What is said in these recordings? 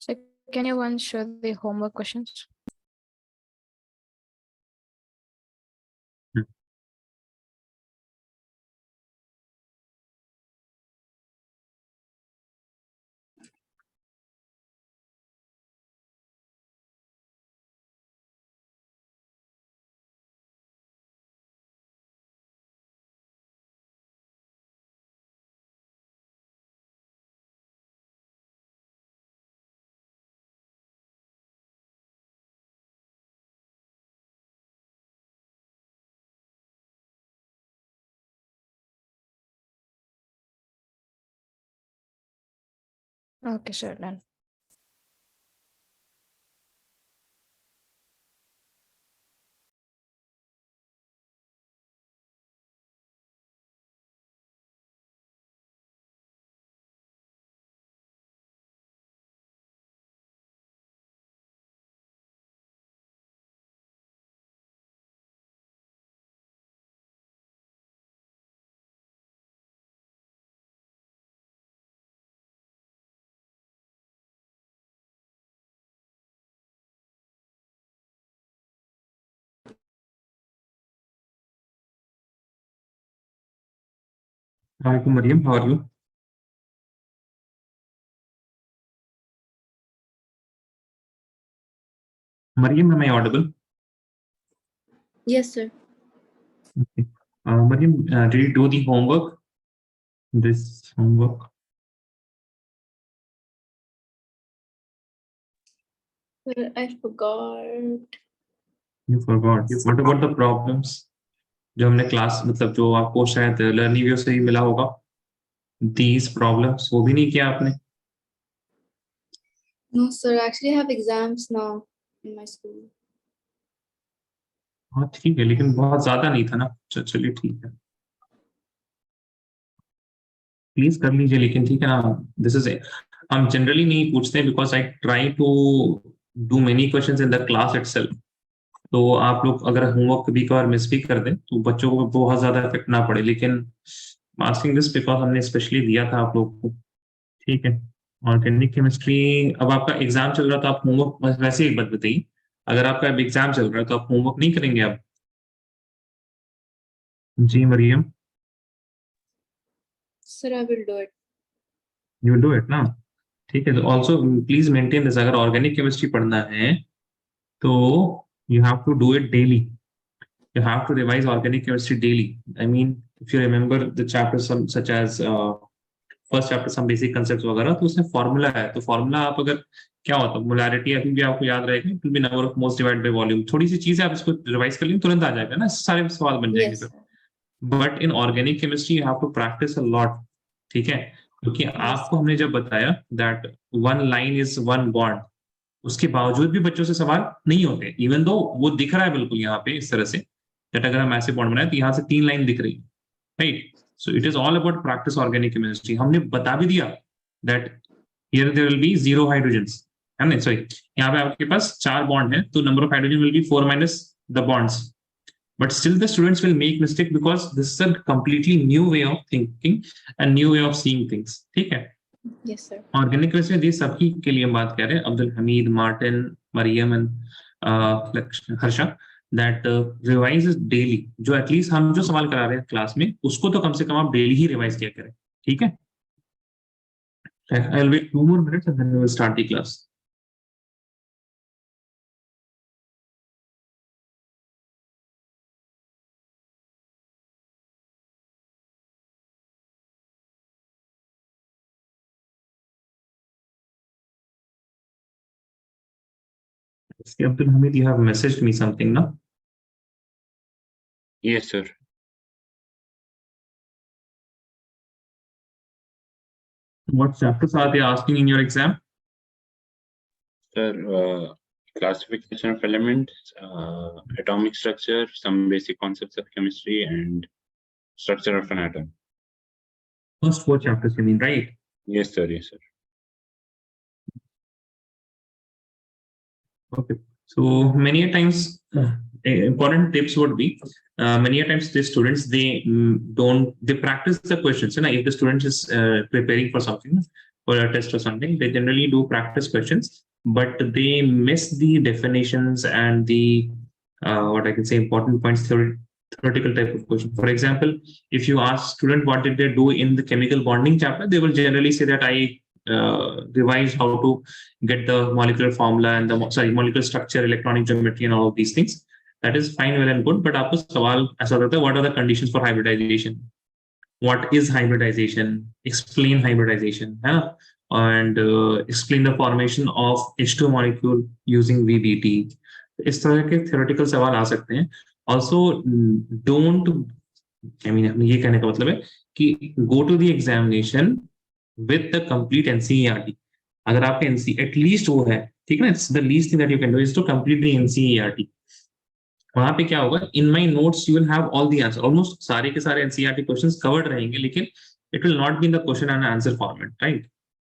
So can you once show the homework questions? Okay, sure, done. Hi, Mariam. How are you? Mariam, am I audible? Yes, sir. Okay. Mariam, did you do the homework? This homework? Sir, I forgot. You forgot. What about the problems? जो हमने class मतलब जो आपको शायद लर्निवियो से ही मिला होगा these problems वो भी नहीं किया आपने? No, sir. I actually have exams now in my school. हाँ ठीक है, लेकिन बहुत ज्यादा नहीं था ना। चलिए ठीक है, प्लीज कर लीजिए, लेकिन ठीक है ना। दिस इज हम जनरली नहीं पूछते because I try to do many questions in the class itself. तो आप लोग अगर होमवर्क कभी कभार मिस भी कर दें तो बच्चों को बहुत ज्यादा इफेक्ट ना पड़े, लेकिन आस्किंग दिस बिकॉज हमने स्पेशली दिया था आप लोग को। ठीक है, ऑर्गेनिक केमिस्ट्री अब आपका एग्जाम चल रहा था, आप होमवर्क वैसे एक बात बताइए, अगर आपका अब एग्जाम चल रहा है तो आप होमवर्क नहीं करेंगे आप? जी Mariam, Sir, I will do it. You do it ना। ठीक है, तो ऑल्सो प्लीज मेंटेन दिस, अगर ऑर्गेनिक केमिस्ट्री पढ़ना है तो you have to do it daily. You have to revise organic chemistry daily. I mean, if you remember the chapters such as first chapter some basic concepts वगैरह, तो उसमें formula है, तो formula आप अगर क्या होता है मोलारिटी अभी भी आपको याद रहेगा, it will B number of moles divided by volume. थोड़ी सी चीजें आप इसको रिवाइज कर लेंगे तुरंत आ जाएगा ना, सारे सवाल बन जाएंगे Yes, फिर। sir. But in organic chemistry you have to practice a lot. ठीक है, क्योंकि आपको हमने जब बताया that one line is one bond, उसके बावजूद भी बच्चों से सवाल नहीं होते, इवन दो वो दिख रहा है बिल्कुल यहाँ पे इस तरह से, दैट अगर हम ऐसे बॉन्ड बनाए तो यहाँ से 3 लाइन दिख रही है, right. So it is all about practice organic chemistry. हमने बता भी दिया that here there will be 0 hydrogens, है ना, सॉरी यहाँ पे आपके पास 4 बॉन्ड है तो number of hydrogen will be 4 minus the bonds, but still the students will make mistake because this is a completely new way of thinking and new way of seeing things। ठीक है, Yes, sir. Organic chemistry में सभी के लिए हम बात कर रहे हैं, Abdul Hamid, Martin, Mariam and Harsha, that revise daily. जो एटलीस्ट हम जो सवाल करा रहे हैं क्लास में उसको तो कम से कम आप डेली ही रिवाइज किया करें। ठीक है, I will wait 2 more minutes and then we will start the class। Abdul Hamid, you have messaged me something, no? Yes, sir. What chapters are they asking in your exam? Sir, classification of elements, atomic structure, some basic concepts of chemistry, and structure of an atom. First 4 chapters, you mean, right? Yes, sir. Yes, sir. Okay. So many a times, important tips would be, many a times the students they practice the questions. And if the student is preparing for something, for a test or something, they generally do practice questions, but they miss the definitions and the what I can say important points, theoretical type of question. For example, if you ask student what did they do in the chemical bonding chapter, they will generally say that I revised how to get the molecular formula and the molecular structure, electronic geometry, and all of these things. That is fine, well and good. But आपको सवाल ऐसा होता है, what are the conditions for hybridization? What is hybridization? Explain hybridization, है ना? And explain the formation of H2 molecule using VBT. इस तरह के theoretical सवाल आ सकते हैं. Also, don't, I mean, ये कहने का मतलब है कि go to the examination with the complete NCERT. अगर आपके NC at least वो है, ठीक है ना? It's the least thing that you can do is to complete the NCERT. वहां पे क्या होगा, in my notes you will have all the answer, almost सारे के सारे एनसीईआरटी क्वेश्चंस कवर्ड रहेंगे, लेकिन it will not be in the question and answer format, right?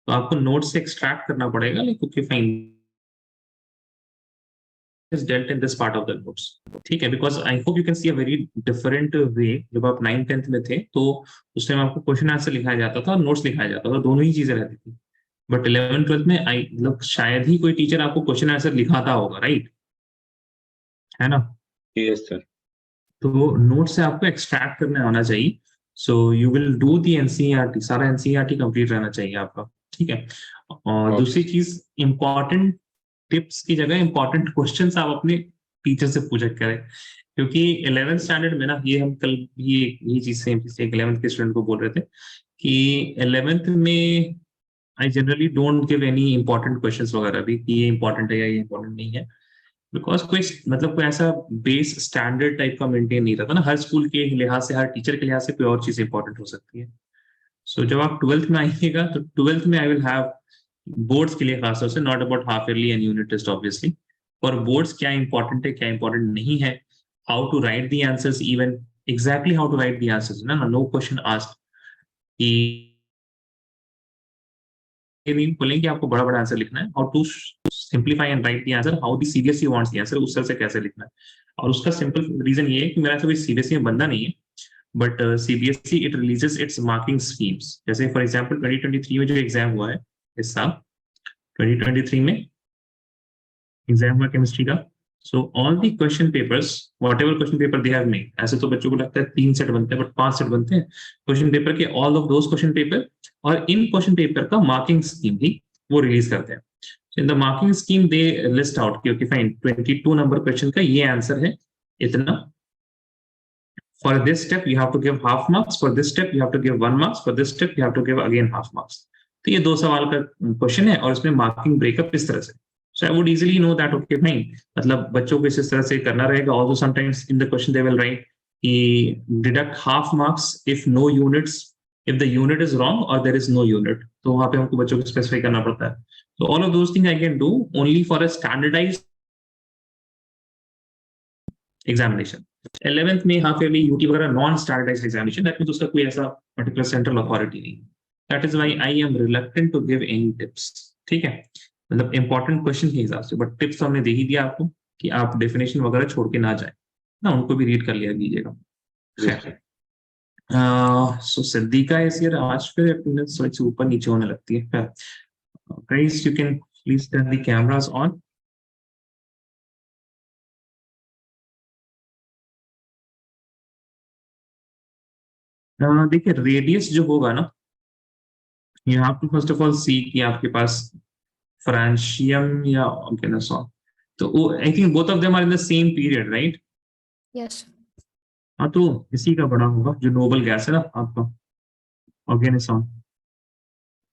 तो आपको नोट से एक्सट्रैक्ट करना पड़ेगा, like okay fine is dealt in this part of the notes, ठीक है? Because I hope you can see a very different way. जब आप 9th 10th में थे तो उस टाइम आपको क्वेश्चन आंसर लिखाया जाता था और नोट्स लिखाया जाता था, दोनों ही चीजें रहती थी. बट 11th 12th में आई मतलब शायद ही कोई टीचर आपको क्वेश्चन आंसर लिखाता होगा, राइट? है ना? Yes, sir. तो नोट से आपको एक्सट्रैक्ट करने आना चाहिए. सो you will do the NCERT, सारा एनसीईआरटी कंप्लीट रहना चाहिए आपका, ठीक है? और दूसरी चीज, इंपॉर्टेंट टिप्स की जगह इंपॉर्टेंट क्वेश्चंस आप अपने टीचर से पूछा करें, क्योंकि 11th स्टैंडर्ड में ना, ये हम कल ये चीज सेम चीज 11th के स्टूडेंट को बोल रहे थे कि 11th में I generally don't give any important questions वगैरह भी कि ये इंपॉर्टेंट है या ये इंपॉर्टेंट नहीं है, बिकॉज कोई मतलब कोई ऐसा बेस स्टैंडर्ड टाइप का मेंटेन नहीं रहता ना. हर स्कूल के लिहाज से, हर टीचर के लिहाज से कोई और चीज इंपॉर्टेंट हो सकती है. सो जब आप 12th में आइएगा तो 12th में आई विल हैव बोर्ड्स के लिए खासतौर से, not about half yearly and unit test obviously, for boards क्या इंपॉर्टेंट है क्या इंपॉर्टेंट नहीं है, how to write the answers, even exactly how to write the answers, ना नो क्वेश्चन आस्क्ड कि बोलेंगे आपको बड़ा बड़ा आंसर लिखना है, और to simplify and write the answer, how the CBSE wants the answer, उस तरह से कैसे लिखना है. और उसका सिंपल रीजन ये है कि मेरा कोई सीबीएसई में बंदा नहीं है, but CBSE it releases its marking schemes. जैसे फॉर एग्जांपल 2023 में जो एग्जाम हुआ है इस साल, 2023 में एग्जाम हुआ केमिस्ट्री का. So all the question papers, whatever question paper they have made, ऐसे तो बच्चों को लगता है 3 सेट बनते हैं, बट 5 सेट बनते हैं क्वेश्चन पेपर के, all of those question paper, और इन क्वेश्चन पेपर का मार्किंग स्कीम भी वो रिलीज करते हैं. In the marking scheme they list out कि ओके फाइन 22 नंबर क्वेश्चन का ये आंसर है इतना, for this step you have to give half marks, for this step you have to give 1 marks, for this step you have to give again half marks. तो ये 2 सवाल का question है और इसमें मार्किंग ब्रेकअप इस तरह से. So I would easily know that okay fine, मतलब बच्चों को इस तरह से करना रहेगा. Also sometimes in the question they will write कि deduct half marks if no units, if the unit is wrong or there is no unit. तो वहाँ पे हमको बच्चों को स्पेसिफाई करना पड़ता है. So all of those things I can do only for a standardized examination. 11th में half yearly UT वगैरह non standardized examination, that means उसका कोई ऐसा particular central authority नहीं. That is why I am reluctant to give any tips. ठीक है, मतलब important question के हिसाब से, बट टिप्स तो हमने दे ही दिया आपको कि आप डेफिनेशन वगैरह छोड़ के ना जाए ना, उनको भी रीड कर लिया कीजिएगा. सो सिद्दीका इज हियर. आज फिर अटेंडेंस थोड़ी सी ऊपर नीचे होने लगती है. Guys you can please turn the cameras on. देखिए रेडियस जो होगा ना, you have to first of all see कि आपके पास फ्रांशियम या ऑर्गेनोसॉन, तो I think both of them are in the same period, right? Yes. हाँ, तो इसी का बड़ा होगा जो नोबल गैस है ना आपका, ऑर्गेनोसॉन.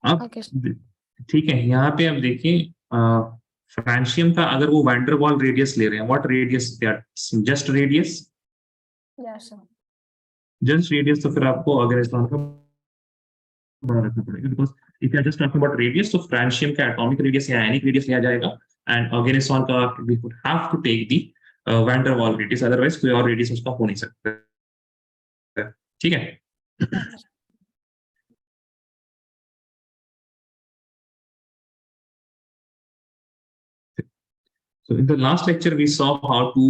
अब Okay. ठीक है, यहाँ पे आप देखिए फ्रांशियम का अगर वो वैन डर वाल रेडियस ले रहे हैं, what radius they are, just radius, Yes, sir. Just radius, तो फिर आपको ऑर्गेनोसॉन का बड़ा रखना पड़ेगा, because if you are just talking about radius, तो फ्रांशियम का एटॉमिक रेडियस या आयनिक रेडियस लिया जाएगा, एंड ऑर्गेनोसॉन का we would have to take the van der Waals radius, otherwise कोई और रेडियस उसका हो नहीं सकता. ठीक है. So in the last lecture, we saw how to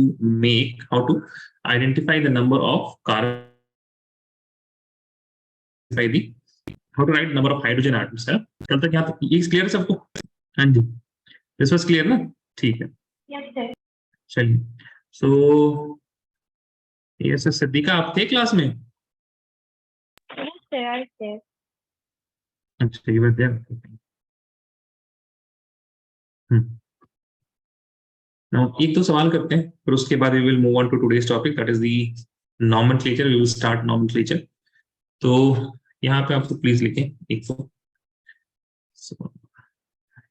identify the number of carbon by the how to write number of hydrogen atoms है। कल तक यहाँ तक ये क्लियर है सबको? हाँ जी, दिस वाज क्लियर ना? ठीक है, चलिए। सो यस सिद्दीका, आप थे क्लास में? अच्छा, यू वर देयर। Now, एक तो सवाल करते हैं, फिर उसके बाद we will move on to today's topic, that is the nomenclature. We will start nomenclature. तो यहाँ पे आप तो प्लीज लिखें एक तो,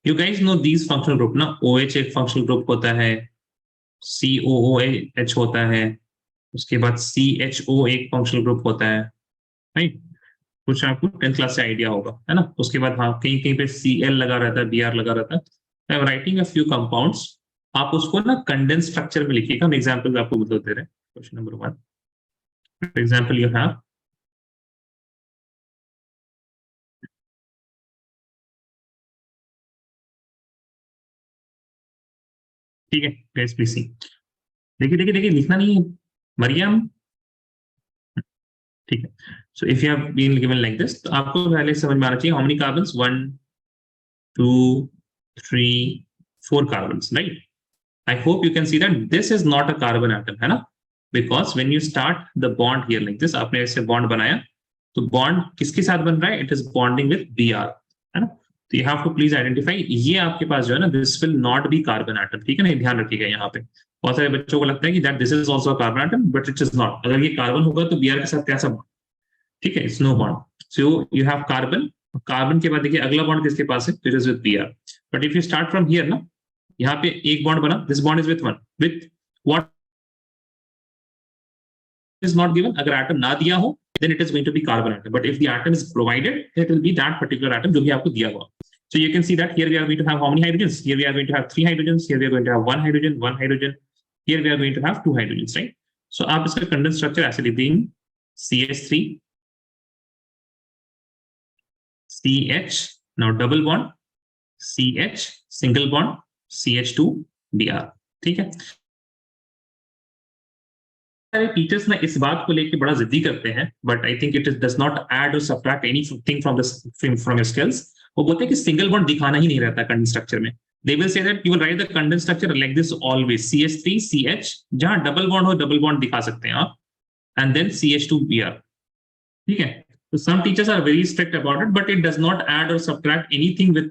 you guys know these functional group ना। OH एक फंक्शनल ग्रुप होता है, COOH होता है, उसके बाद CHO एक फंक्शनल ग्रुप होता है, राइट? कुछ आपको 10th क्लास से आइडिया होगा, है ना? उसके बाद हाँ, कहीं कहीं पे Cl लगा रहता है, Br लगा रहता है। आई am writing a few compounds, आप उसको ना कंडेंस स्ट्रक्चर में लिखिएगा। हम एग्जांपल आपको बता दे रहे हैं। Question number 1, for example you have, ठीक है गाइस, प्लीज सी। देखिए देखिए देखिए, लिखना नहीं है मरियम, ठीक है। So if you have been given like this, तो आपको पहले समझ में आना चाहिए how many carbons, 1 2 3 4 carbons, right? I hope you can see that this is not a carbon atom, है ना? Because when you start the bond here like this, आपने ऐसे bond बनाया, तो bond किसके साथ बन रहा है? It is bonding with Br, है ना? तो you have to please identify, ये आपके पास जो है ना, this will not be carbon atom, ठीक है ना? ध्यान रखिएगा यहाँ पे। बहुत सारे बच्चों को लगता है कि that this is also a carbon atom, but it is not। अगर ये कार्बन होगा तो Br के साथ कैसा bond? ठीक है, it's no bond। So you have carbon, carbon के बाद देखिए अगला बॉन्ड किसके पास है? It is with Br। But if you start from here ना, यहाँ पे एक बॉन्ड बना, this bond is with one, with what is not given. अगर एटम ना दिया हो then it is going to be carbon atom, but if the atom is provided it will be that particular atom जो भी आपको दिया हुआ। So you can see that here we are going to have how many hydrogens? Here we are going to have 3 hydrogens. Here we are going to have 1 hydrogen, 1 hydrogen. Here we are going to have 2 hydrogens, right? So आप इसका condense structure ऐसे लिख देंगे, CH3 CH, now double bond, CH single bond, CH2 Br, ठीक है। सारे teachers ना इस बात को लेके बड़ा जिद्दी करते हैं, but I think it does not add और subtract anything from your skills. वो बोलते हैं कि सिंगल बॉन्ड दिखाना ही नहीं रहता कंडेंस स्ट्रक्चर में। They will say that you will right the condense structure like this always, CH3 CH, जहां डबल बॉन्ड हो डबल बॉन्ड दिखा सकते हैं आप, एंड देन CH2 Br, ठीक है। तो some teachers are very strict about it, but it does not add और subtract anything with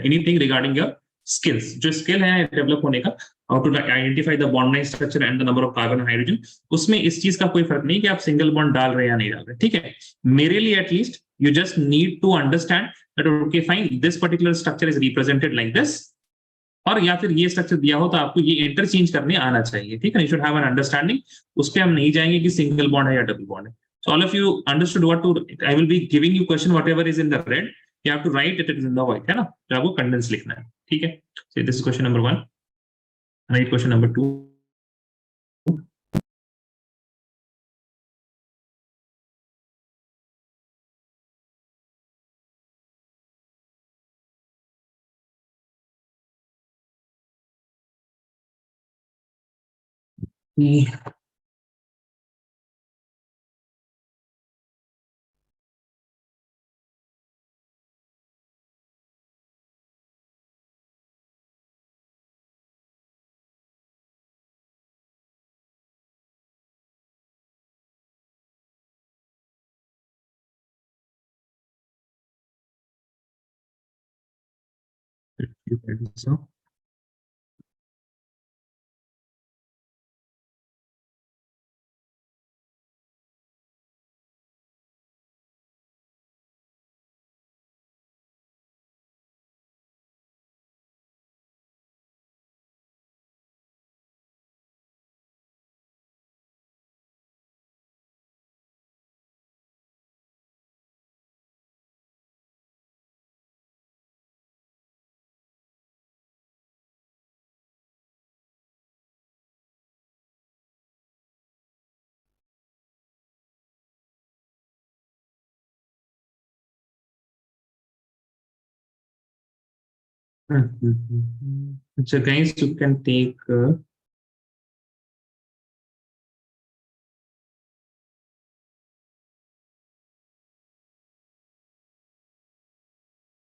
anything regarding your skills. जो स्किल है डेवलप होने का, how to identify the bond line structure and the number of carbon hydrogen, उसमें इस चीज का कोई फर्क नहीं कि आप सिंगल बॉन्ड डाल रहे हैं या नहीं डाल रहे, ठीक है। मेरे लिए at least you just need to understand that okay fine, this particular structure is represented like this, और या फिर ये स्ट्रक्चर दिया हो तो आपको ये इंटरचेंज करने आना चाहिए, ठीक है। You should have an understanding. उस पर हम नहीं जाएंगे कि सिंगल बॉन्ड है या डबल बॉन्ड है। So all of you understood what to, I will be giving you question whatever is in the red, you have to write it is in the white, है ना? तो आपको condense लिखना है, ठीक है। So this is question number 1, write question number 2। So so guys, you can take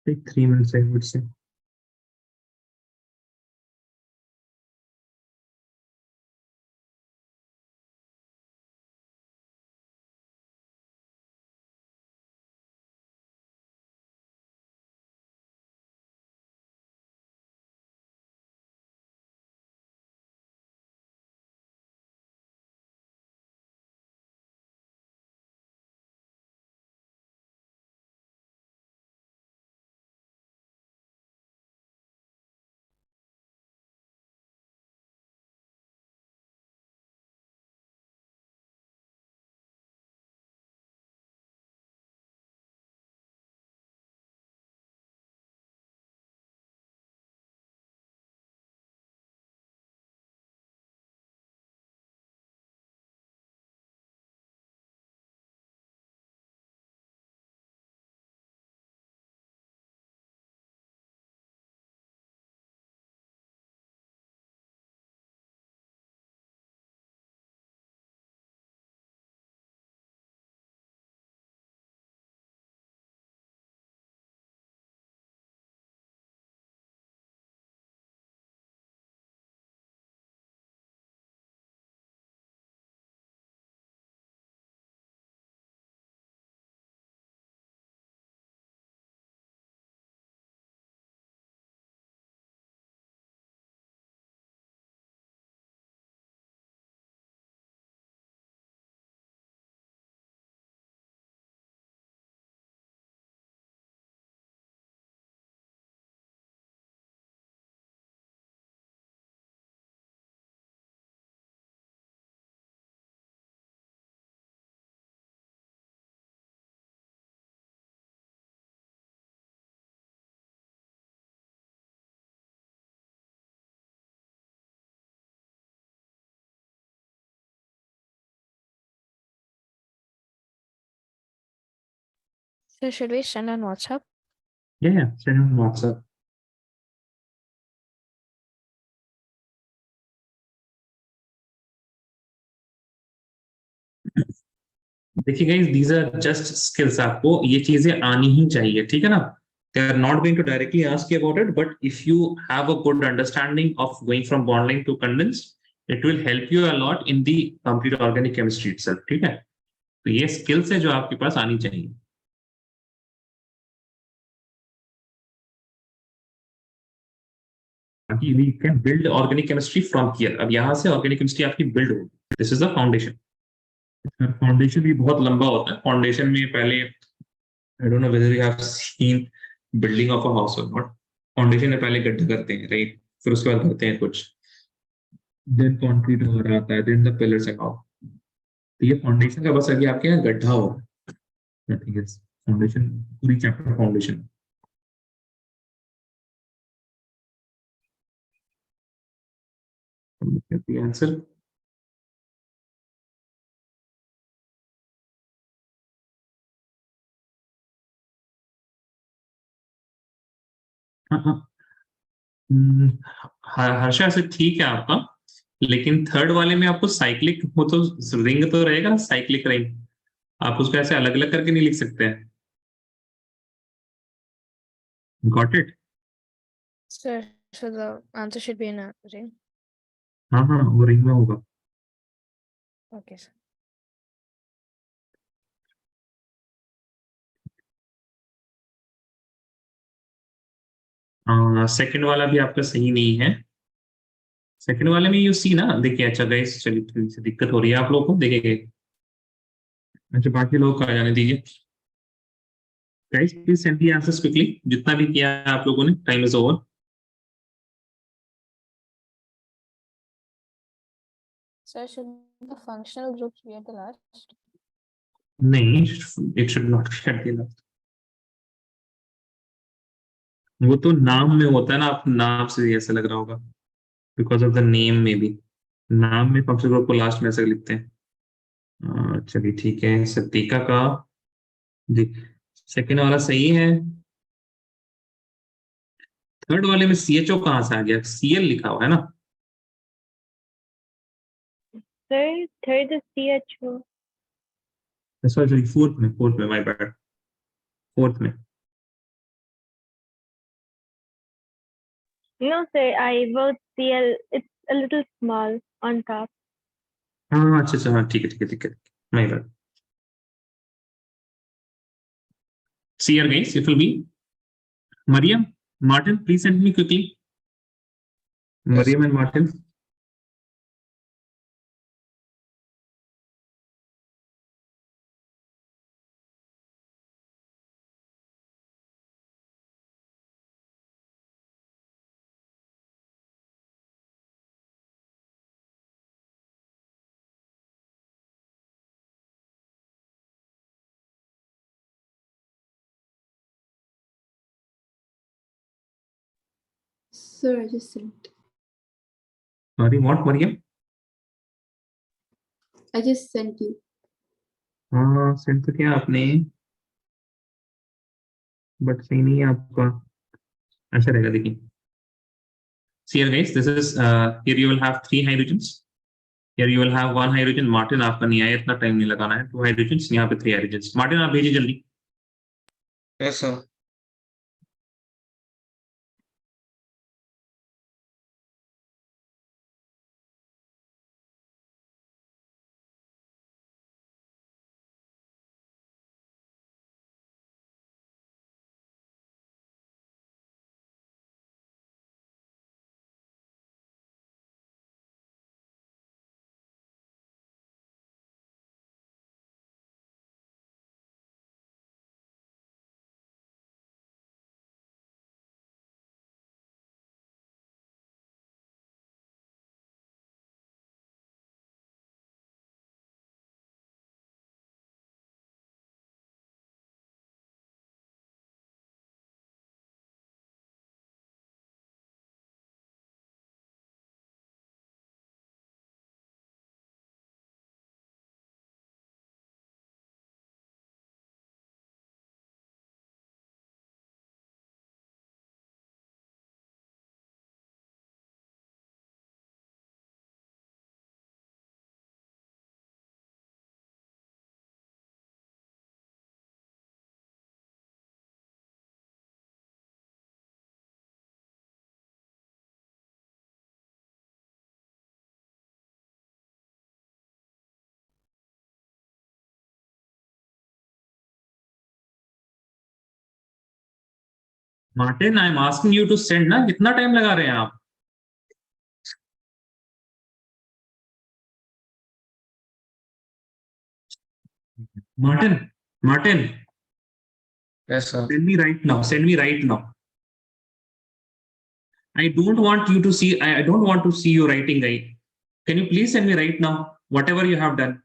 Take 3 minutes, I would say. So should we send on WhatsApp? Yeah, send on WhatsApp. देखिए guys, these are just skills. आपको ये चीजें आनी ही चाहिए, ठीक है ना? They are not going to directly ask you about it, but if you have a good understanding of going from bonding to condensed, it will help you a lot in the complete organic chemistry itself, ठीक है? तो ये skills है जो आपके पास आनी चाहिए. We can build organic chemistry from here. अब यहाँ से organic chemistry आपकी build होगी. This is the foundation. Foundation भी बहुत लंबा होता है. फाउंडेशन में पहले I don't know whether you have seen building of a house or not. Foundation में पहले गड्ढा करते हैं, राइट? फिर उसके बाद करते हैं कुछ, देन कंक्रीट वगैरह आता है, then the pillars and all. तो ये फाउंडेशन का बस अभी आपके यहाँ गड्ढा हो रहा है. Nothing else. फाउंडेशन पूरी चैप्टर फाउंडेशन. आंसर हाँ हाँ. हर्षा से ठीक है आपका, लेकिन थर्ड वाले में आपको साइक्लिक वो तो रिंग तो रहेगा, साइक्लिक रिंग. आप उसको ऐसे अलग अलग करके नहीं लिख सकते हैं. Got it? So the answer should be in a ring. हाँ हाँ, वो रिंग में होगा. Okay, sir. सेकंड वाला भी आपका सही नहीं है. सेकंड वाले में यू सी ना, देखिए. अच्छा गाइस, चलिए थोड़ी सी दिक्कत हो रही है आप लोगों को, देखिए. अच्छा, बाकी लोग को आ जाने दीजिए. Guys please send the answers quickly. जितना भी किया है आप लोगों ने, time is over. So should the functional groups be at the last? नहीं, it should not be at the last. वो तो नाम में होता है ना, आप नाम से ऐसा लग रहा होगा, बिकॉज ऑफ द नेम में भी. नाम में फंक्शनल ग्रुप को लास्ट में ऐसे लिखते हैं. चलिए ठीक है. सतीका का सेकेंड वाला सही है. थर्ड वाले में CHO कहाँ से आ गया? CL लिखा हुआ है ना. Third is CHO. Sorry, fourth में माय बैड. फोर्थ में No, sir, I wrote CL. It's a little small on top. हाँ अच्छा अच्छा हाँ ठीक है ठीक है ठीक है my bad. See here guys, it will be Mariam, Martin, please send me quickly. Yes. Mariam and Martin. Sir, I just sent. Sorry, what Mariam? I just sent you. हाँ सेंड तो किया आपने बट सही नहीं है आपका अच्छा रहेगा देखिए see here guys this is here you will have 3 hydrogens here you will have 1 hydrogen Martin आपका नहीं आया इतना टाइम नहीं लगाना है 2 hydrogens यहाँ पे 3 hydrogens Martin आप भेजिए जल्दी Yes, sir. Martin I am asking you to send ना कितना टाइम लगा रहे हैं आप Martin Yes, sir. send me right now I don't want you to see I don't want to see you writing guy can you please send me right now whatever you have done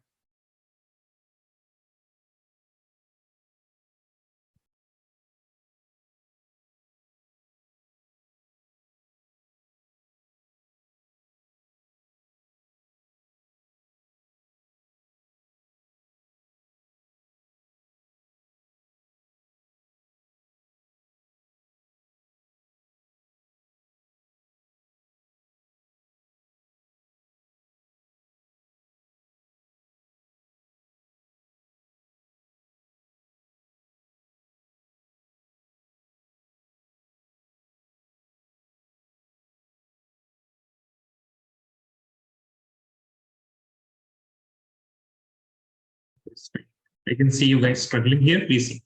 I can see you guys struggling here. Please see.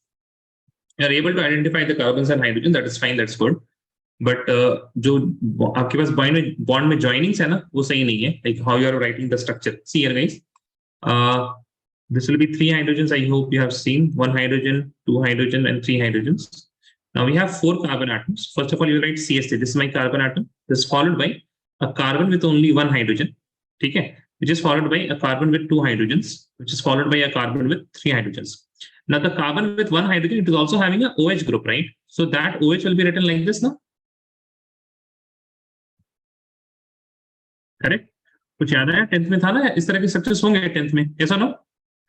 You are able to identify the carbons and hydrogen. That is fine. That's good. But जो आपके पास bond में joinings है ना वो सही नहीं है. Like how you are writing the structure. See here, guys. This will be 3 hydrogens. I hope you have seen 1 hydrogen, 2 hydrogen, and 3 hydrogens. Now we have 4 carbon atoms. First of all, you write CH3. This is my carbon atom. This is followed by a carbon with only 1 hydrogen. Okay, which is followed by a carbon with 2 hydrogens, which is followed by a carbon with 3 hydrogens. Now the carbon with 1 hydrogen, it is also having a OH group, right? So that OH will be written like this now. Correct कुछ याद आया 10th में था ना इस तरह के structures होंगे 10th में ऐसा ना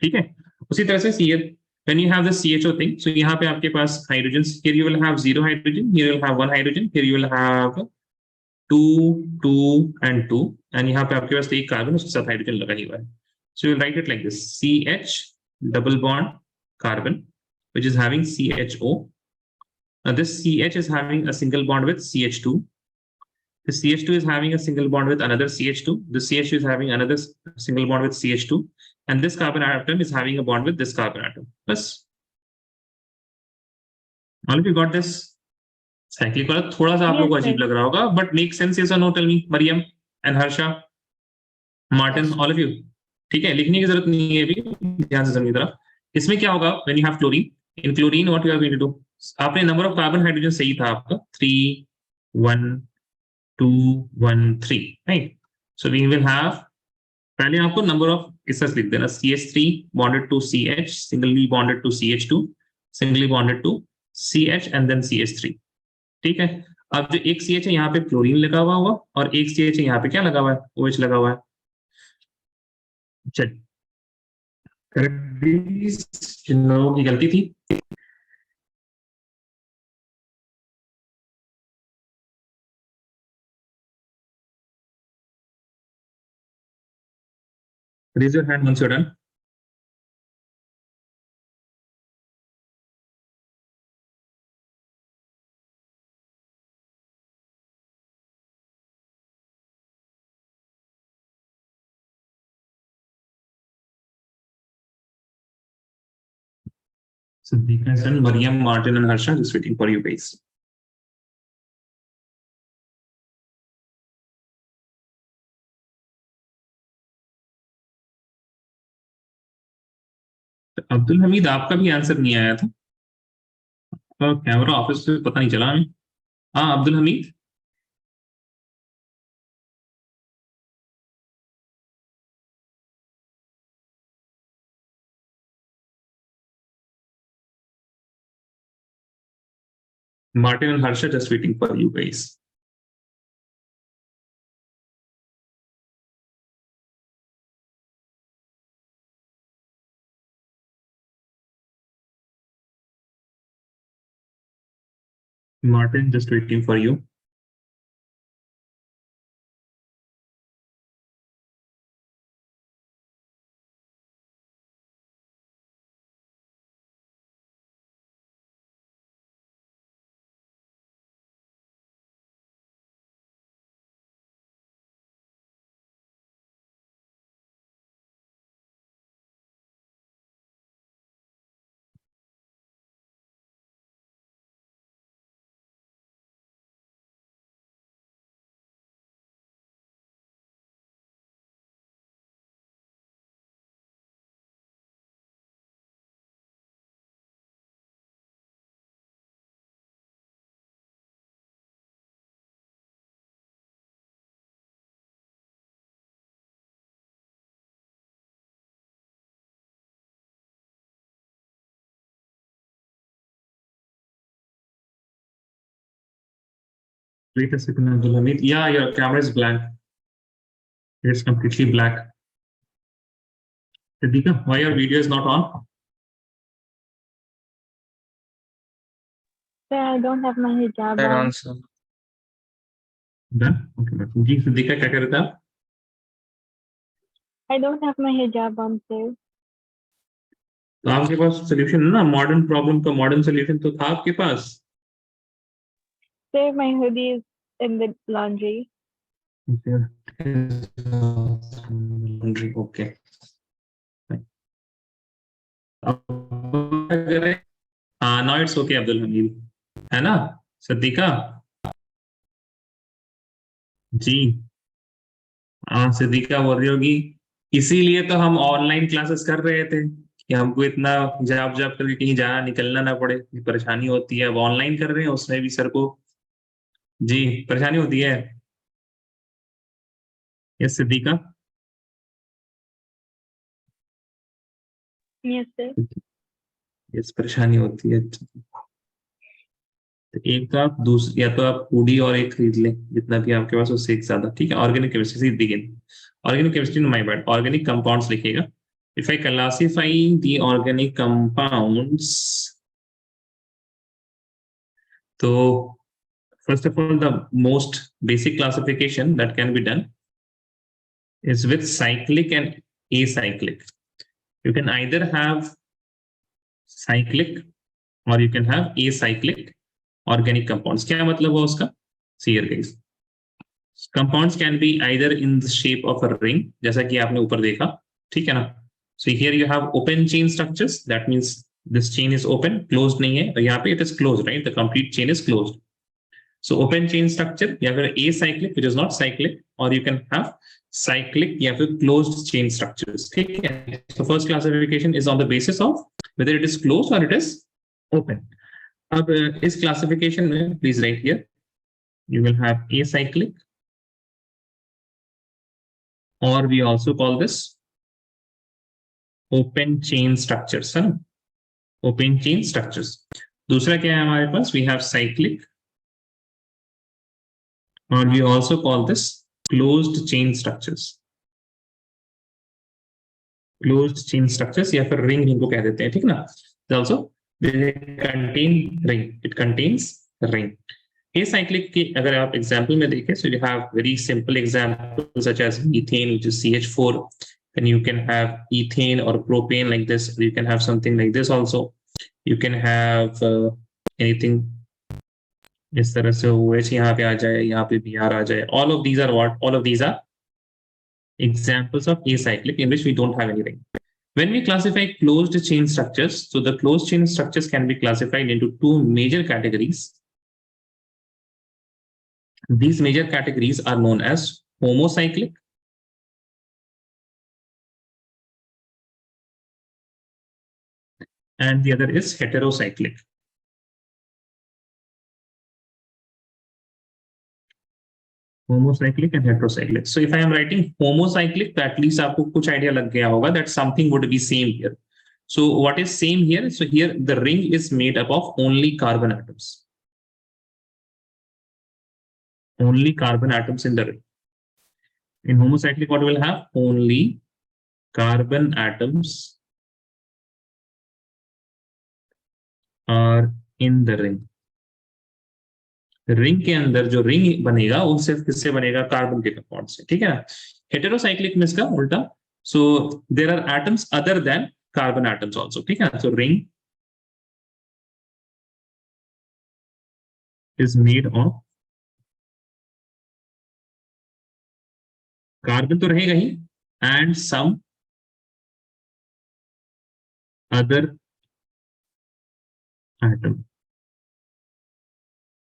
ठीक है उसी तरह से CH when you have the CHO thing so यहाँ पे आपके पास hydrogens here you will have 0 hydrogen here you will have 1 hydrogen here you will have 2 2 and 2 and यहाँ पे आपके पास एक कार्बन उसके साथ हाइड्रोजन लगा ही हुआ है so you will write it like this CH double bond carbon which is having CHO now this CH is having a single bond with CH2 The CH2 is having a single bond with another CH2. The CH2 is having another single bond with CH2, and this carbon atom is having a bond with this carbon atom. Plus, all of you got this? Cyclic वाला थोड़ा सा आप Yes, लोगों को sir. अजीब लग रहा होगा, but make sense, yes or no? Tell me, Mariam and Harsha, Martin, Yes. all of you. ठीक है, लिखने की जरूरत नहीं है अभी, ध्यान से सुनिए जरा. इसमें क्या होगा? When you have chlorine, in chlorine, what you are going to do? आपने number of carbon hydrogen सही था आपका 3, 1, 2, 1, 3, right? So we will have, पहले आपको number of इससे लिख देना, CH3 bonded to CH, singly bonded to CH2, singly bonded to CH and then CH3. ठीक है. अब जो एक CH है यहाँ पे क्लोरीन लगा हुआ होगा और एक CH है यहाँ पे क्या लगा हुआ है? OH लगा हुआ है. चल, करेक्ट, जिन लोगों की गलती थी. Raise your hand once you're done. Siddika is done. Mariam, Martin, and Harsha just waiting for you guys. Abdul Hamid, आपका भी आंसर नहीं आया था. तो कैमरा ऑफिस पे पता नहीं चला हमें. हाँ, Abdul Hamid. Martin and Harsha just waiting for you guys. Martin just waiting for you. Wait a second, Abdul Hamid. Yeah, your camera is blank. It's completely black. Siddika, why your video is not on? Sir, I don't have my hijab That on. answer. Done? Okay. जी, सिद्दीका क्या कर रहा था? I don't have my hijab on, sir. तो आपके पास solution है ना, modern problem का मॉडर्न सोल्यूशन तो था आपके पास. Sir, my hoodie is in the laundry. Okay. हाँ, no it's okay Abdul Hamid, है ना सिद्दीका जी. हाँ, सिद्दीका बोल रही होगी इसीलिए तो हम ऑनलाइन क्लासेस कर रहे थे कि हमको इतना जाप जाप करके कहीं जाना निकलना ना पड़े, परेशानी होती है. अब ऑनलाइन कर रहे हैं, उसमें भी सर को जी परेशानी होती है. Yes Siddiqa. Yes, sir. Yes, परेशानी होती है. तो एक तो आप दूसरी, या तो आप हुडी और एक खरीद लें जितना भी आपके पास, उससे एक ज्यादा. ठीक है. ऑर्गेनिक केमिस्ट्री से begin. Organic chemistry, my bad, organic compounds लिखिएगा. If I classify the organic compounds, तो first of all, the most basic classification that can be done is with cyclic and acyclic. You can either have cyclic or you can have acyclic organic compounds. क्या मतलब हुआ उसका? See here guys. Compounds can be either in the shape of a ring, जैसा कि आपने ऊपर देखा, ठीक है ना. So here you have open chain structures. That means this chain is open, closed नहीं है. और यहाँ पे it is closed, right? The complete chain is closed. So open chain structure या फिर acyclic, which is not cyclic, or you can have cyclic या फिर closed chain structures. ठीक है. So first classification is on the basis of whether it is closed or it is open. अब इस classification में please write here. You will have acyclic, or we also call this open chain structures, है ना? Open chain structures. दूसरा क्या है हमारे पास? We have cyclic, or we also call this closed chain structures. Closed chain structures या फिर ring इनको कह देते हैं, ठीक ना? Also they contain ring. It contains ring. Acyclic की अगर आप example में देखें, so you have very simple examples such as methane, which is CH4. Then you can have ethane or propane like this. You can have something like this also. You can have anything इस तरह से OH यहाँ पे आ जाए, यहाँ पे Br आ जाए. All of these are what? All of these are examples of acyclic in which we don't have anything. When we classify closed chain structures, so the closed chain structures can be classified into two major categories. These major categories are known as homocyclic and the other is heterocyclic. Homocyclic and heterocyclic. So if I am writing homocyclic, तो at least आपको कुछ idea लग गया होगा that something would be same here. So what is same here? So here the ring is made up of only carbon atoms. Only carbon atoms in the ring. In homocyclic, what will have? Only carbon atoms are in the ring. Ring के अंदर जो ring बनेगा वो सिर्फ किससे बनेगा? Carbon के compound से, ठीक है ना. हेटेरोसाइक्लिक में इसका उल्टा. So there are atoms other than carbon atoms also, ठीक है. So ring is made of carbon तो रहेगा ही and some other atom.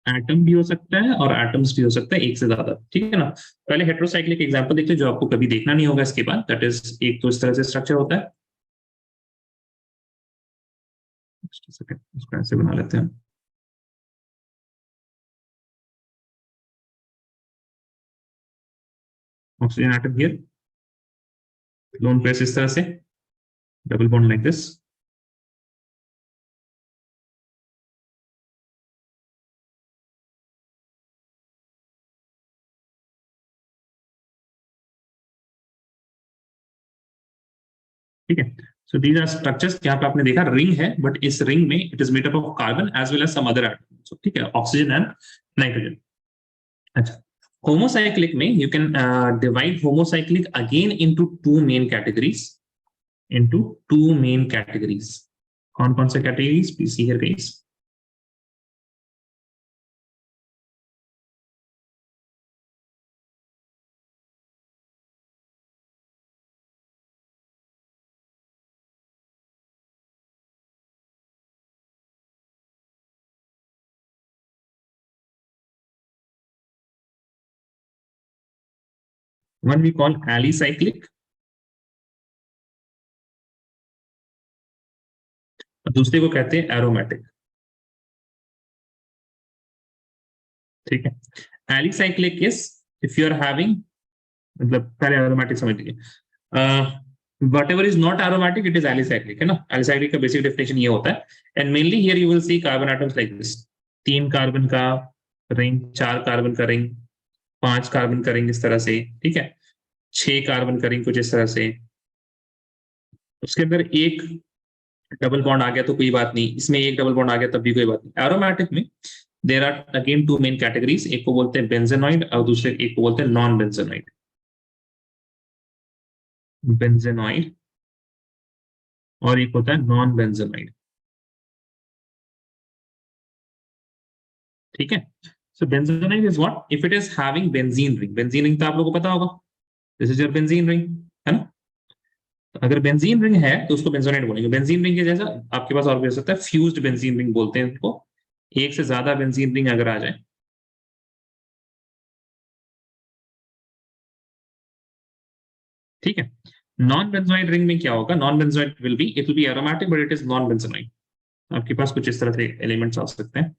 Atom भी हो सकता है और एटम्स भी हो सकता है, एक से ज्यादा, ठीक है ना. पहले हेटेरोसाइक्लिक एग्जांपल देखते हैं जो आपको कभी देखना नहीं होगा इसके बाद. दैट इज एक तो इस तरह से स्ट्रक्चर होता है. इसको ऐसे बना लेते हैं. Oxygen atom here, lone pair इस तरह से, डबल बॉन्ड लाइक दिस. ठीक है. So these are structures. यहाँ पे आपने देखा रिंग है, बट इस रिंग में it is made up of carbon as well as some other atom, ठीक है, ऑक्सीजन एंड नाइट्रोजन. अच्छा, होमोसाइक्लिक में you can divide homocyclic again into two main categories. Into two main categories. कौन कौन से categories? Please see here guys. One we call alicyclic, दूसरे को कहते हैं एरोमेटिक, ठीक है. Alicyclic is if you are having, मतलब पहले एरोमेटिक समझ लीजिए. whatever is not aromatic it is alicyclic, है ना. alicyclic का बेसिक डेफिनेशन ये होता है. And mainly here you will see carbon atoms like this. 3 carbon का रिंग, 4 कार्बन का रिंग, 5 कार्बन का रिंग इस तरह से, ठीक है. 6 कार्बन का रिंग कुछ इस तरह से. उसके अंदर एक डबल बॉन्ड आ गया तो कोई बात नहीं, इसमें एक डबल बॉन्ड आ गया तब भी कोई बात नहीं. एरोमेटिक में there are again two main categories. एक को बोलते हैं बेंजेनॉइड और दूसरे एक को बोलते हैं नॉन बेंजेनॉइड. बेंजेनॉइड और एक होता है नॉन बेंजेनॉइड, ठीक है. So benzonide is what? If it is having benzene ring. Benzene ring तो आप लोगों को पता होगा. This is your benzene ring, है ना? अगर बेंजीन रिंग है तो उसको बेंजोनाइड बोलेंगे. बेंजीन रिंग के जैसा आपके पास और भी हो सकता है, फ्यूज्ड बेंजीन रिंग बोलते हैं उसको. एक से ज्यादा बेंजीन रिंग अगर आ जाए, ठीक है. नॉन बेंजोनाइड रिंग में क्या होगा? Non benzenoid will be aromatic but it is non benzenoid. आपके पास कुछ इस तरह से एलिमेंट्स आ सकते हैं.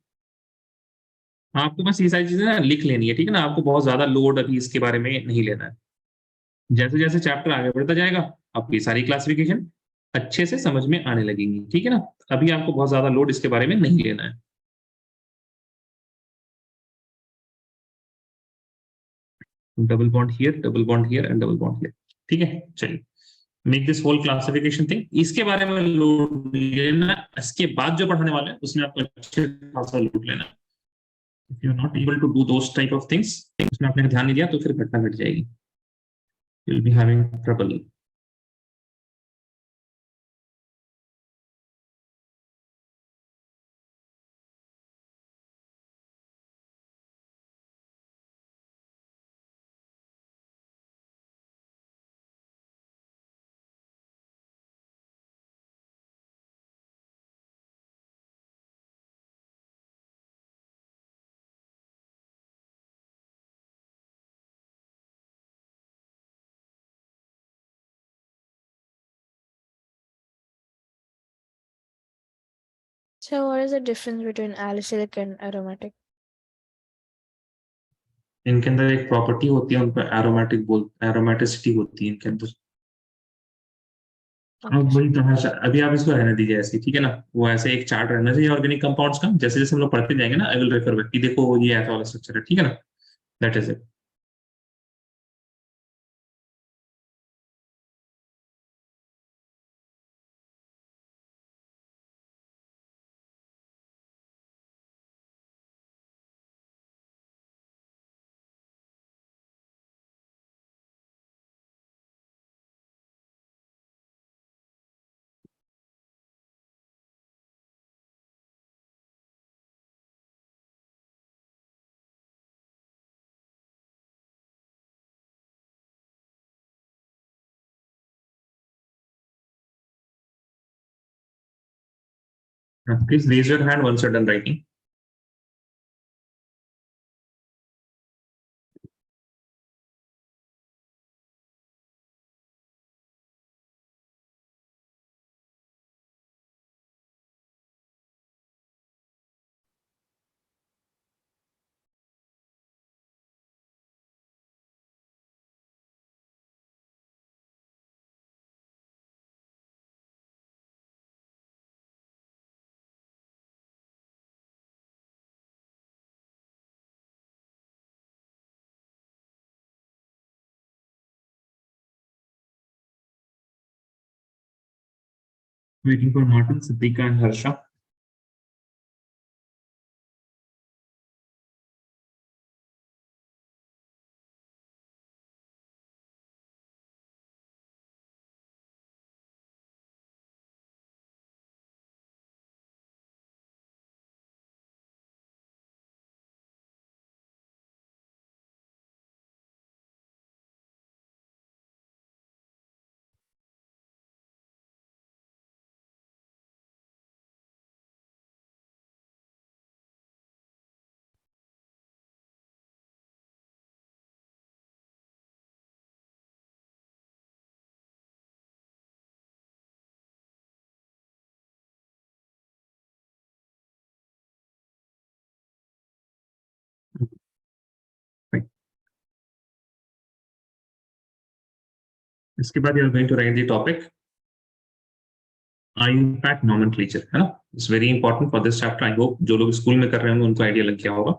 आपको बस ये सारी चीजें ना लिख लेनी है, ठीक है ना. आपको बहुत ज्यादा लोड अभी इसके बारे में नहीं लेना है. जैसे जैसे चैप्टर आगे बढ़ता जाएगा आपको ये सारी क्लासिफिकेशन अच्छे से समझ में आने लगेंगी, ठीक है ना. अभी आपको बहुत ज्यादा लोड इसके बारे में नहीं लेना है. Double bond here, double bond here and double bond here. ठीक है, चलिए. Make this whole classification thing. इसके बारे में लोड लेना, इसके बाद जो पढ़ाने वाले हैं उसमें आपको अच्छे खासा लोड लेना. If you are not able to do those type of things, उसमें आपने ध्यान नहीं दिया तो फिर घटना घट जाएगी. You will be having trouble. So what is the difference between alicylic and aromatic? इनके अंदर एक प्रॉपर्टी होती है, उनको एरोमेटिसिटी होती है इनके अंदर. अब वही तमाशा, अभी आप इसको रहने दीजिए ऐसे, ठीक है ना. वो ऐसे एक चार्ट रहना चाहिए ऑर्गेनिक कंपाउंड्स का. जैसे जैसे हम लोग पढ़ते जाएंगे ना, आई विल रेफर बैक कि देखो ये ऐसा वाला स्ट्रक्चर है, ठीक है ना. That is it. Please raise your hand once you're done writing. Waiting for Martin, Siddhika and Harsha. इसके बाद you are going to write the topic IUPAC nomenclature, है ना. It's very important for this chapter. I hope जो लोग school में कर रहे होंगे उनको आइडिया लग गया होगा.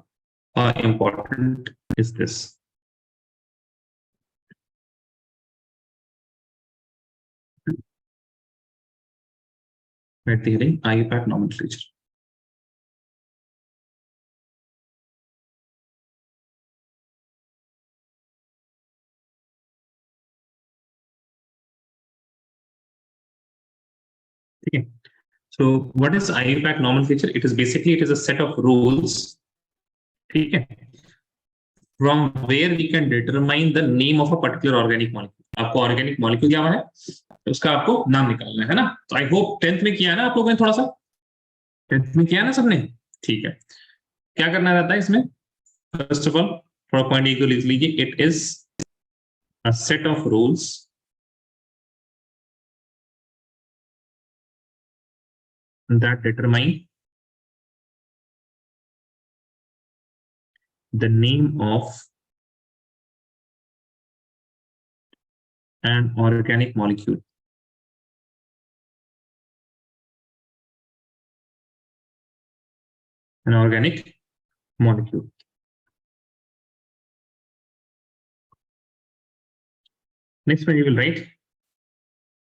How important is this. Right the heading IUPAC nomenclature. ठीक है. So what is IUPAC nomenclature? It is a set of rules ठीक है, from where we can determine the name of a particular organic molecule. आपको organic molecule दिया हुआ है, उसका आपको नाम निकालना है ना। तो आई होप 10th में किया है ना आप लोगों ने, थोड़ा सा 10th में किया ना सबने, ठीक है। क्या करना रहता है इसमें, फर्स्ट ऑफ ऑल थोड़ा पॉइंट एक लिख लीजिए, it is a set of rules that determine the name of an organic molecule. An organic molecule. Next one you will write,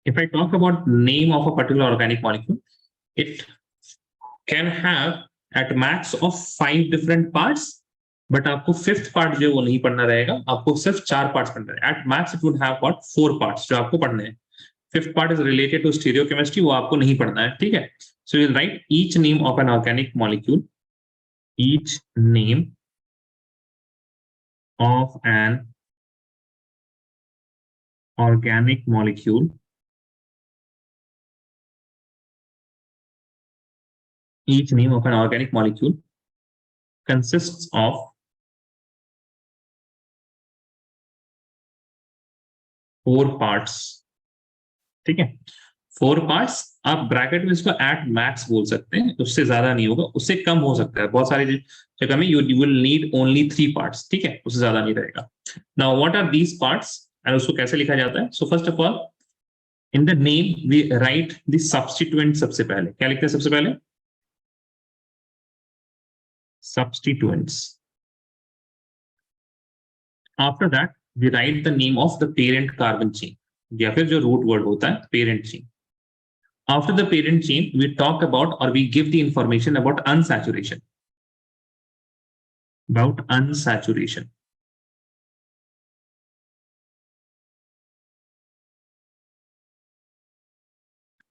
if I talk about name of a particular organic molecule, it can have at max of 5 different parts, but आपको fifth part जो वो नहीं पढ़ना रहेगा, आपको सिर्फ 4 parts पढ़ना है। At max it would have got 4 parts जो आपको पढ़ने हैं। Fifth part is related to stereochemistry, वो आपको नहीं पढ़ना है, ठीक है। So you will write each name of an organic molecule, each name of an organic molecule, each name of an organic molecule consists of 4 parts, ठीक है। 4 parts, आप ब्रैकेट में इसको एट मैक्स बोल सकते हैं, उससे ज्यादा नहीं होगा, उससे कम हो सकता है। बहुत सारी जगह में you will need only 3 parts, ठीक है, उससे ज्यादा नहीं रहेगा। Now what are these parts and उसको कैसे लिखा जाता है। So first of all in the name we write the substituent. सबसे पहले क्या लिखते हैं, सबसे पहले substituents. After that, we write the name of the parent carbon chain, या फिर जो root word होता है parent chain. After the parent chain, we talk about or we give the information about unsaturation. About unsaturation.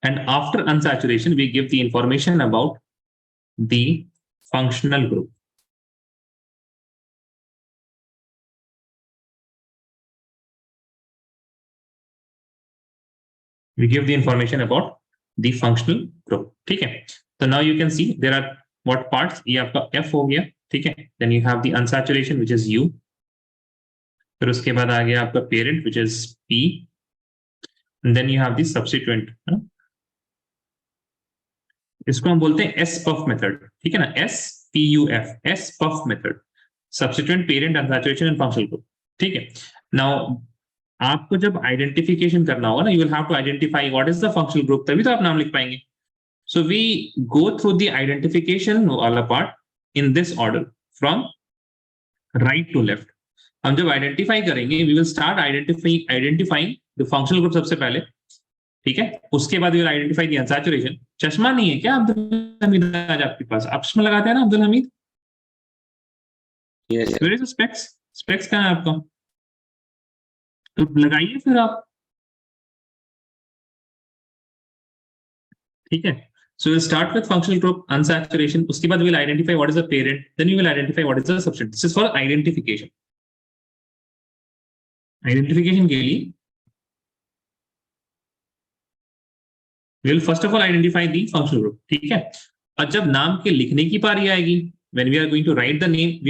And after unsaturation, we give the information about the functional group. We give the information about the functional group, ठीक है। So now you can see there are what parts, ये आपका F हो गया, ठीक है। Then you have the unsaturation which is U. फिर उसके बाद आ गया आपका parent which is P. And then you have the substituent, इसको हम बोलते हैं S puff method, ठीक है ना, SPUF, S puff method, substituent, parent, unsaturation and functional group, ठीक है। Now आपको जब आइडेंटिफिकेशन करना होगा ना, you will have to identify what is the functional group, तभी तो आप नाम लिख पाएंगे। So we go through the identification वाला part in this order from right to left. हम जब आइडेंटिफाई करेंगे we will start identifying the functional group सबसे पहले, ठीक है। उसके बाद we will identify the unsaturation. चश्मा नहीं है क्या अब्दुल हमीद आज आपके पास? आप चश्मा लगाते हैं ना Abdul Hamid? Where is specs? Specs कहाँ है आपका? तो लगाइए फिर आप, ठीक है। So we'll start with functional group, unsaturation. उसके बाद we'll identify what is the parent. Then we will identify what is the substituent. This is for identification. Identification के लिए we'll first of all identify the functional group. ठीक है। और जब नाम के लिखने की पारी आएगी, when we are going to write the name,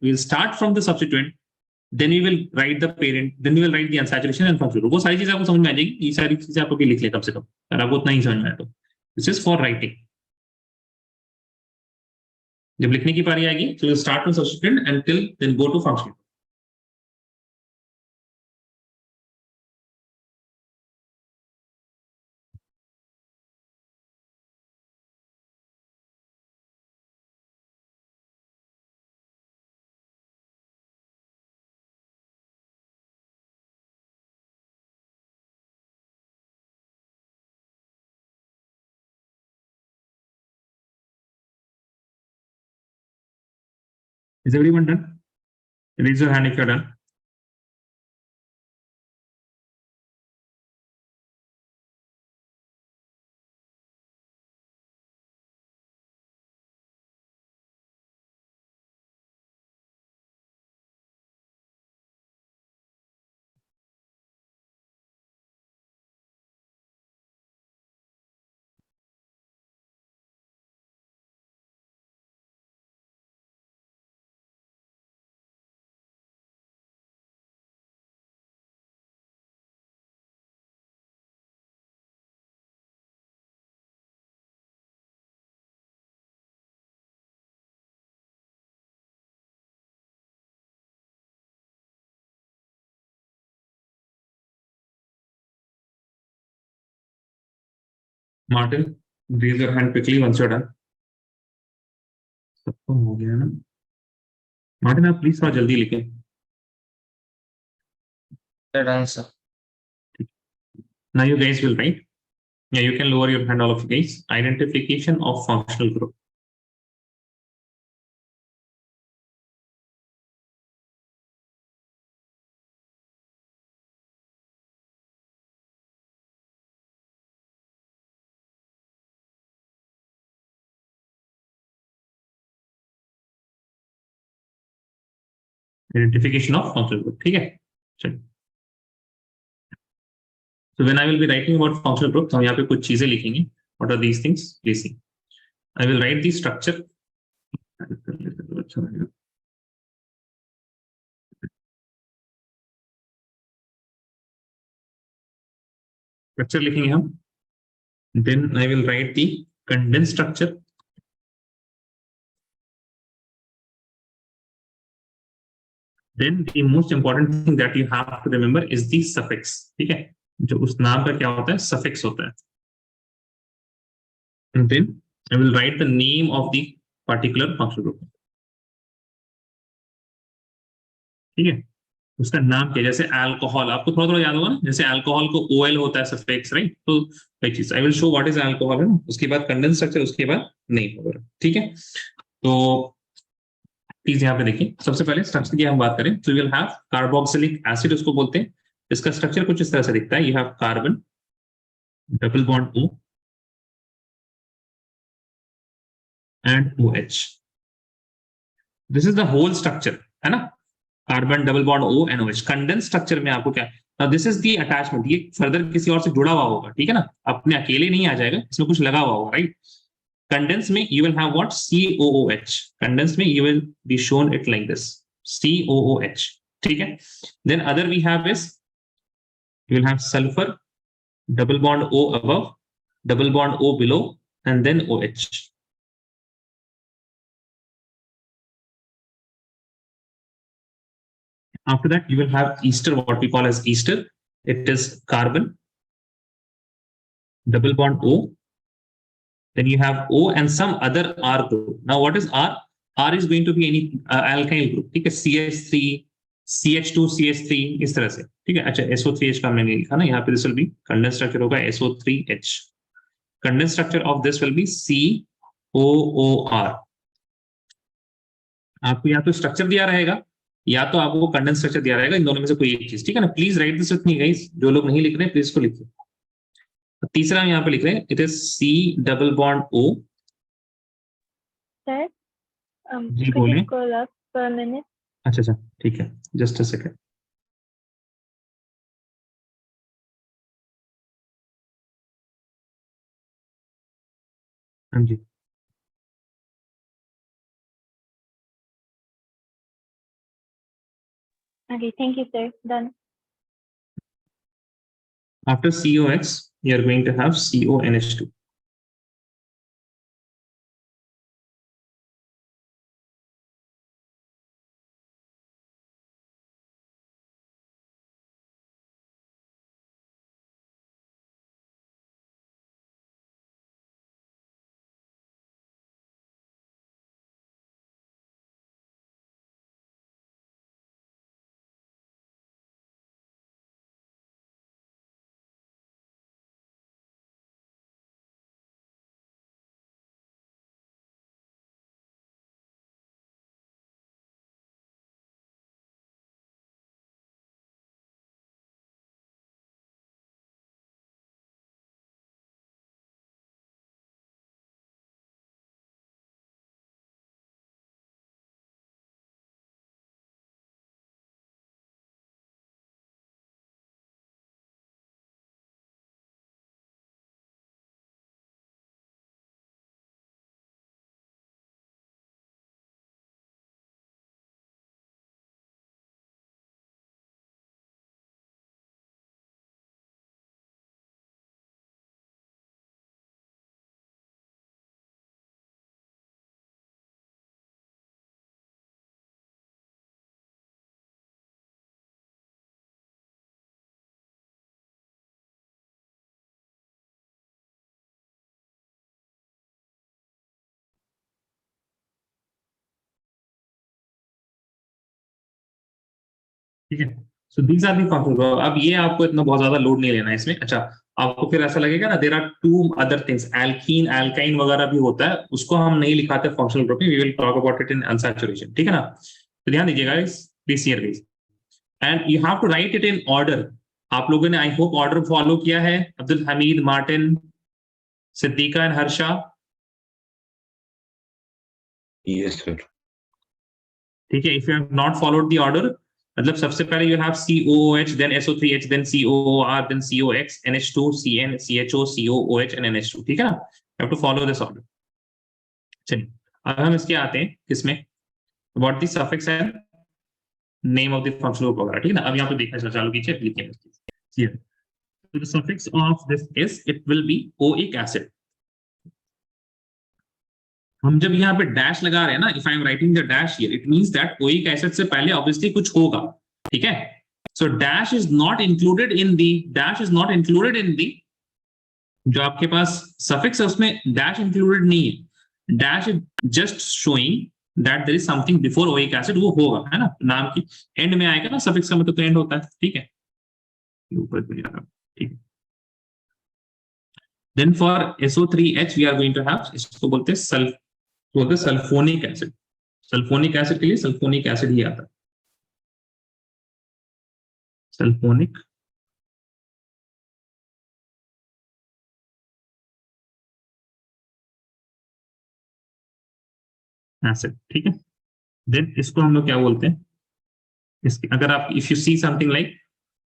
we'll start from the substituent. Then we will write the parent. Then we will write the unsaturation and functional group. वो सारी चीजें आपको समझ में आ जाएगी। ये सारी चीजें आपको लिख ले कम से कम, अगर आपको उतना ही समझ में आए तो। This is for writing. जब लिखने की पारी आएगी so we'll start from substituent until then go to functional. Is everyone done? Raise your hand if you're done. Martin, raise your hand quickly once you're done. सबको हो गया ना? Martin आप प्लीज थोड़ा जल्दी लिखें. Done, sir. Now you guys will write. Yeah, you can lower your hand, all of you guys. Identification of functional group. Identification of functional group. ठीक है? चलिए. So when I will be writing about functional groups, हम यहाँ पे कुछ चीजें लिखेंगे. What are these things? Please see. I will write the structure. Structure लिखेंगे हम. Then I will write the condensed structure. Then the most important thing that you have to remember is the suffix. ठीक है? जो उस नाम का क्या होता है? Suffix होता है. And then I will write the name of the particular functional group. ठीक है? उसका नाम क्या? जैसे अल्कोहल, आपको थोड़ा थोड़ा याद होगा ना, जैसे अल्कोहल को OL होता है सफिक्स, राइट? तो वही चीज I will show what is alcohol, है ना? उसके बाद कंडेंस स्ट्रक्चर, उसके बाद नेम वगैरह. ठीक है? तो प्लीज यहाँ पे देखिए. सबसे पहले स्ट्रक्चर की हम बात करें तो विल हैव कार्बोक्सिलिक एसिड, उसको बोलते हैं. इसका स्ट्रक्चर कुछ इस तरह से दिखता है. You have carbon, double bond O and OH. This is the whole structure, है ना? Carbon, double bond O and OH. Condense structure में आपको क्या, now this is the attachment. ये फर्दर किसी और से जुड़ा हुआ होगा, ठीक है ना? अपने अकेले नहीं आ जाएगा, इसमें कुछ लगा हुआ होगा, राइट? Condense में you will have what? COOH. Condense में you will be shown it like this, COOH. ठीक है? Then other we have is you will have sulfur, double bond O above, double bond O below, and then OH. After that you will have ester, what we call as ester. It is carbon, double bond O, then you have O and some other R group. Now what is R? R is going to be any alkyl group. ठीक है? CH3, CH2, CH3, इस तरह से. ठीक है? अच्छा, SO3H का मैंने लिखा ना यहाँ पे. This will B condense structure होगा SO3H. Condense structure of this will B COOR. आपको या तो स्ट्रक्चर दिया रहेगा या तो आपको कंडेंस स्ट्रक्चर दिया रहेगा, इन दोनों में से कोई एक चीज. ठीक है ना? Please right this with me guys. जो लोग नहीं लिख रहे प्लीज इसको लिखिए. तीसरा हम यहाँ पे लिख रहे हैं, it is C double bond O. Sir, जी could बोले. you scroll up for a minute? अच्छा अच्छा, ठीक है, जस्ट अ सेकंड. हाँ जी. Okay, thank you, sir. Done. After COX, you are going to have CONH2. ठीक है। So these are the functional. अब ये आपको इतना बहुत ज्यादा लोड नहीं लेना है इसमें। अच्छा, आपको फिर ऐसा लगेगा ना, there are two other things, alkene alkyne वगैरह भी होता है, उसको हम नहीं लिखाते फंक्शनल ग्रुप में, we will talk about it in unsaturation, ठीक है ना। तो ध्यान दीजिएगा please here guys, and you have to write it in order. आप लोगों ने आई होप ऑर्डर फॉलो किया है, Abdul Hamid, Martin, Siddiqa and Harsha. Yes, sir. ठीक है, if you have not followed the order, मतलब सबसे पहले you have COOH, then SO3H, then COOR, then COX, NH2, CN, CHO, COOH and NH2, ठीक है ना। You have to follow this order. चलिए, अब हम इसके आते हैं किसमें, what the suffix and name of the functional group वगैरह, ठीक है ना। अब यहाँ पे देखना चालू कीजिए, लिखिए। So the suffix of this is, it will be oic acid. हम जब यहाँ पे डैश लगा रहे हैं ना, if I am writing the dash here, it means that oic acid से पहले ऑब्वियसली कुछ होगा, ठीक है। So dash is not included in the, dash is not included in the, जो आपके पास सफिक्स है उसमें डैश इंक्लूडेड नहीं है। Dash is just showing that there is something before oic acid, वो होगा, है ना, नाम की एंड में आएगा ना, सफिक्स का मतलब तो एंड होता है, ठीक है, ऊपर पे जा रहा है, ठीक है। Then for SO3H we are going to have, इसको बोलते हैं सल्फोनिक एसिड। सल्फोनिक एसिड के लिए सल्फोनिक एसिड ही आता है, सल्फोनिक एसिड, ठीक है। देन इसको हम लोग क्या बोलते हैं, इसके अगर आप if you see something like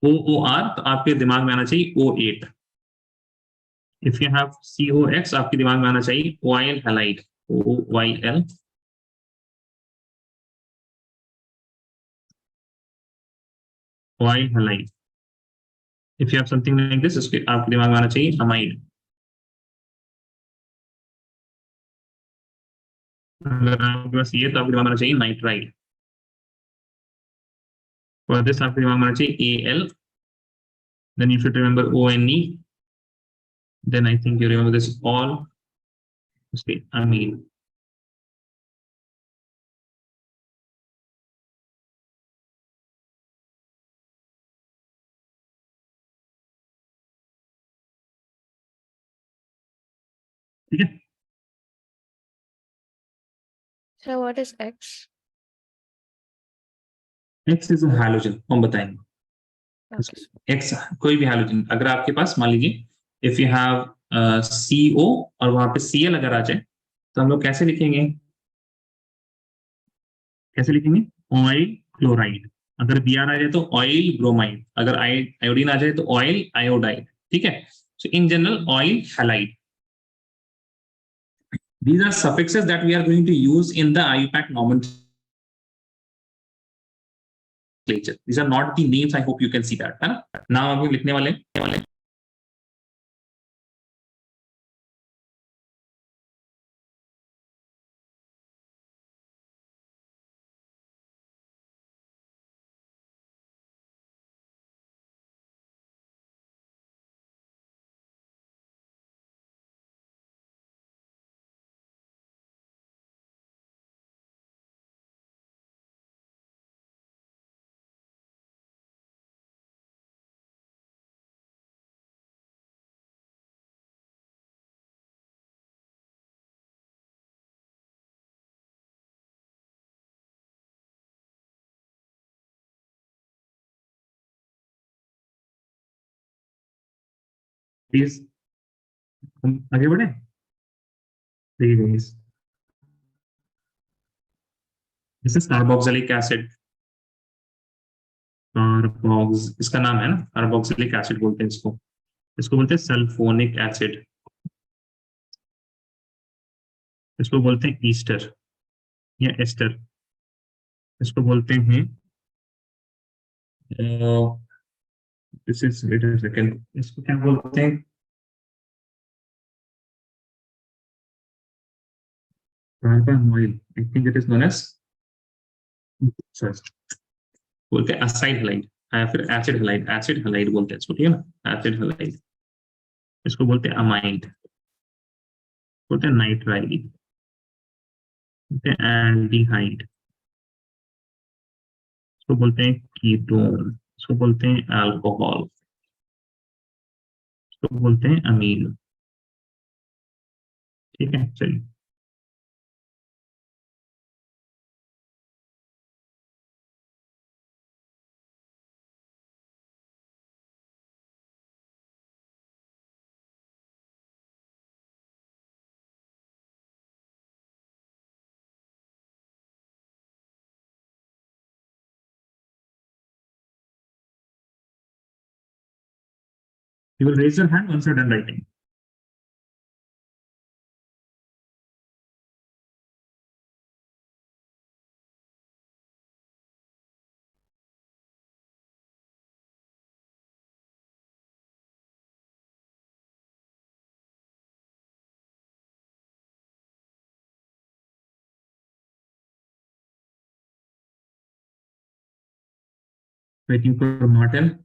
OOR, तो आपके दिमाग में आना चाहिए O8। If you have COX, आपके दिमाग में आना चाहिए oil halide, OYL। Oil halide. If you have something like this, इसके आपके दिमाग में आना चाहिए अमाइड। अगर आपके पास ये, तो आपके दिमाग में आना चाहिए नाइट्राइड। फॉर दिस आपके दिमाग में आना चाहिए AL, then you should remember ONE, then I think you remember this all, okay, amine। ठीक है। So what is X? X is halogen, हम बताएंगे। Okay. X कोई भी हैलोजन, अगर आपके पास मान लीजिए इफ यू हैव CO और वहां पे Cl अगर आ जाए, तो हम लोग कैसे लिखेंगे, कैसे लिखेंगे, ऑयल क्लोराइड। अगर Br आ जाए तो ऑयल ब्रोमाइड, अगर आयोडीन आ जाए तो ऑयल आयोडाइड, ठीक है। So in general oyl halide, these are suffixes that we are going to use in the IUPAC nomenclature. These are not the names, I hope you can see that, है ना। नाम आप लिखने वाले please, हम आगे बढ़े। देखिए, दिस इज कार्बोक्सिलिक एसिड। कार्बोक्स इसका नाम है ना, कार्बोक्सिलिक एसिड बोलते हैं इसको। इसको बोलते हैं सल्फोनिक एसिड, इसको बोलते हैं ईस्टर या एस्टर। इसको बोलते हैं this is, wait a second, इसको क्या बोलते हैं, carbonyl, I think it is known as, बोलते हैं असाइड हैलाइड, या फिर एसिड हैलाइड बोलते हैं इसको, ठीक है ना, एसिड हैलाइड। इसको बोलते हैं अमाइड, बोलते हैं नाइट्राइड, बोलते हैं एल्डिहाइड, इसको बोलते हैं कीटोन, इसको बोलते हैं अल्कोहल, इसको बोलते हैं अमीन। ठीक है, चलिए। You will raise your hand once you're done writing. Waiting for Martin.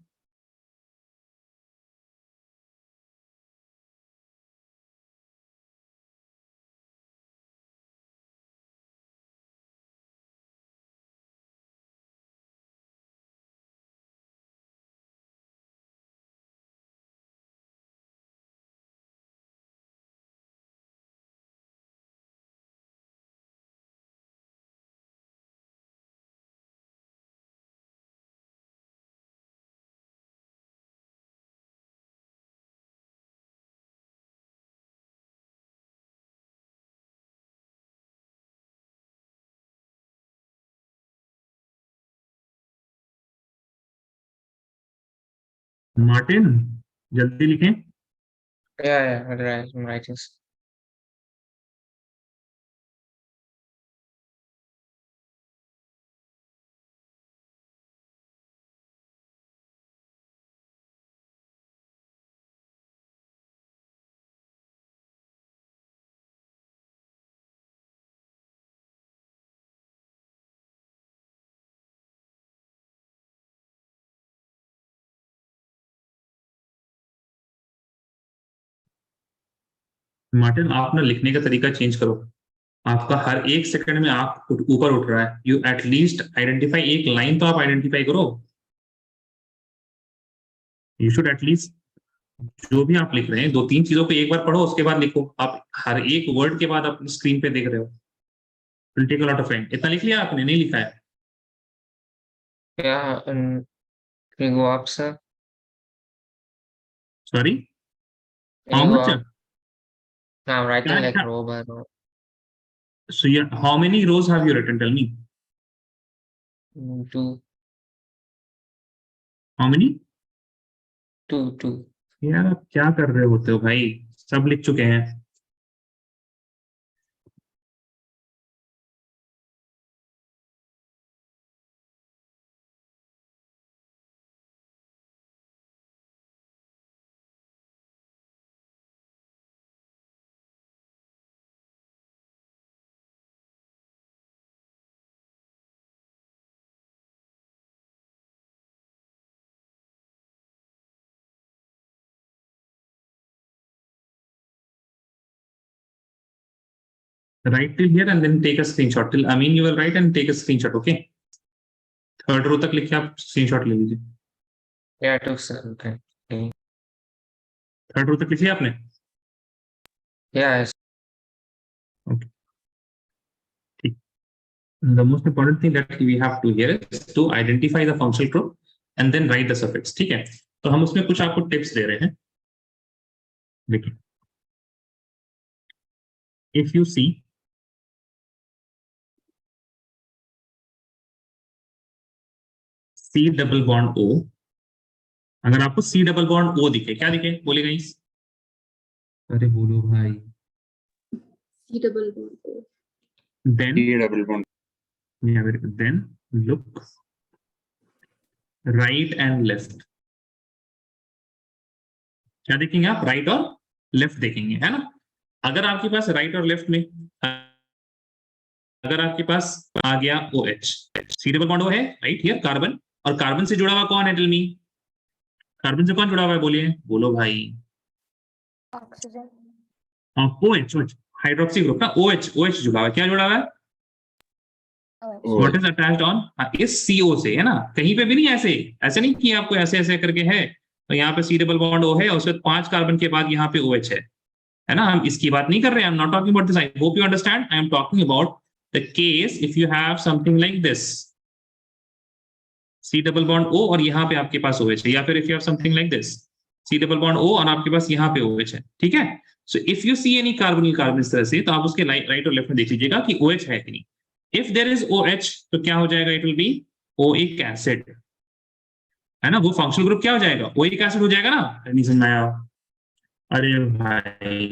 Martin, जल्दी लिखें। Yeah, right, I'm writing. Martin, आप ना लिखने का तरीका चेंज करो। आपका हर एक सेकंड में आप ऊपर उठ रहा है। यू एटलीस्ट आइडेंटिफाई, एक लाइन तो आप आइडेंटिफाई करो। यू शुड एटलीस्ट, जो भी आप लिख रहे हैं, 2-3 चीजों को एक बार पढ़ो, उसके बाद लिखो। आप हर एक वर्ड के बाद अपनी स्क्रीन पे देख रहे हो। Will take a lot of time. इतना लिख लिया आपने? नहीं लिखा है? Yeah, can we go up, sir? Sorry, Can how we go much? up? No, I'm writing क्या like लिखा? row by row. So how many rows have you written? Tell me. 2, How many? 2. यार आप क्या कर रहे होते हो भाई? सब लिख चुके हैं। Write till here and then take a screenshot. Till Amin you will write and take a screenshot. Okay. 3rd row तक लिख के आप स्क्रीनशॉट ले लीजिए। Yeah, 2, sir. Okay. 3rd row तक लिख लिया आपने? Yeah, yes. Okay. ठीक। The most important thing that we have to here is to identify the functional group and then write the suffix. ठीक है, तो हम उसमें कुछ आपको टिप्स दे रहे हैं। देखिए, if you see C double bond O, अगर आपको C double bond O दिखे, क्या दिखे? बोले गाइस? अरे बोलो भाई। C double bond O. Then C double bond. yeah, very good. Then look right and left. क्या देखेंगे आप? राइट और लेफ्ट देखेंगे, है ना? अगर आपके पास राइट और लेफ्ट में, अगर आपके पास आ गया OH, C double bond O है राइट हियर, कार्बन, और कार्बन से जुड़ा हुआ कौन है? टेल मी, कार्बन से कौन जुड़ा हुआ है? बोलिए, बोलो भाई। ऑक्सीजन। OH, हाइड्रोक्सी ग्रुप का OH जुड़ा हुआ है। क्या जुड़ा हुआ है? व्हाट इज अटैच्ड ऑन इस CO से, है ना, कहीं पे भी नहीं ऐसे ऐसे नहीं कि आपको ऐसे ऐसे करके है तो यहाँ पे C डबल बॉन्ड O है और उसके 5 कार्बन के बाद यहाँ पे OH है ना, हम इसकी बात नहीं कर रहे हैं, I am not talking about this, I hope you understand, I am talking about the case if you have something like this C double bond O और यहाँ पे आपके पास OH है, या फिर if you have something like this C double bond O और आपके पास यहाँ पे OH है, ठीक है। So if you see any carbonyl carbon इस तरह से, तो आप उसके राइट और लेफ्ट में देख लीजिएगा कि OH है कि नहीं। इफ देयर इज OH तो क्या हो जाएगा, it will B oic acid, है ना, वो फंक्शनल ग्रुप क्या हो जाएगा, ओइक एसिड हो जाएगा ना, नहीं समझ में आया? अरे भाई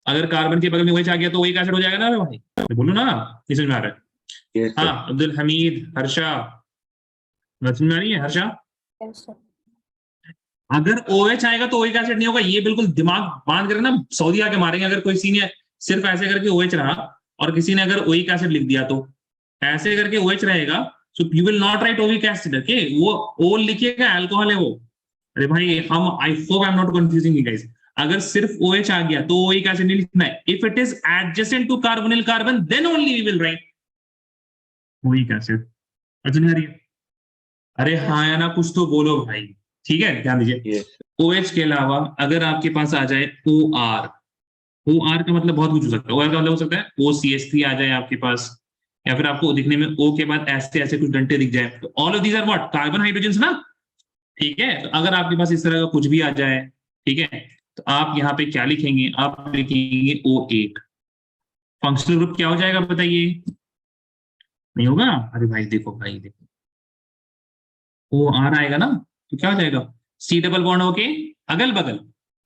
अगर कार्बन के बगल में OH आ गया तो ओइक एसिड हो जाएगा ना, अरे भाई बोलो ना, नहीं समझ में आ रहा है? Yes, sir. हाँ अब्दुल हमीद, हर्षा, समझ में आ रही है हर्षा? Yes, sir. अगर OH आएगा तो ओइक एसिड नहीं होगा, ये बिल्कुल दिमाग बांध कर ना सऊदी आके मारेंगे अगर कोई ने सिर्फ ऐसे करके OH रहा और किसी ने अगर ओइक एसिड लिख दिया, तो ऐसे करके OH रहेगा, सो you will not right oic acid, okay, वो ओ लिखिएगा, अल्कोहल है वो। अरे भाई हम, I hope I am not confusing you guys, अगर सिर्फ OH आ गया तो ओइक एसिड नहीं लिखना है, if it is adjacent to carbonyl carbon then only we will write oic acid. अच्छा नहीं आ रही है? अरे हाँ या ना कुछ तो बोलो भाई, ठीक है ध्यान दीजिए। Yes. OH के अलावा अगर आपके पास आ जाए OR, OR का मतलब बहुत कुछ हो सकता है, OR का मतलब हो सकता है OCH3 आ जाए आपके पास, या फिर आपको दिखने में O के बाद ऐसे ऐसे कुछ डंटे दिख जाए, तो all of these are what, carbon hydrogen ना, ठीक है। तो अगर आपके पास इस तरह का कुछ भी आ जाए, ठीक है, तो आप यहाँ पे क्या लिखेंगे, आप लिखेंगे O8, फंक्शनल ग्रुप क्या हो जाएगा बताइए, नहीं होगा? अरे भाई देखो भाई देखो, OR आएगा ना, तो क्या हो जाएगा, C डबल बॉन्ड ओके अगल बगल।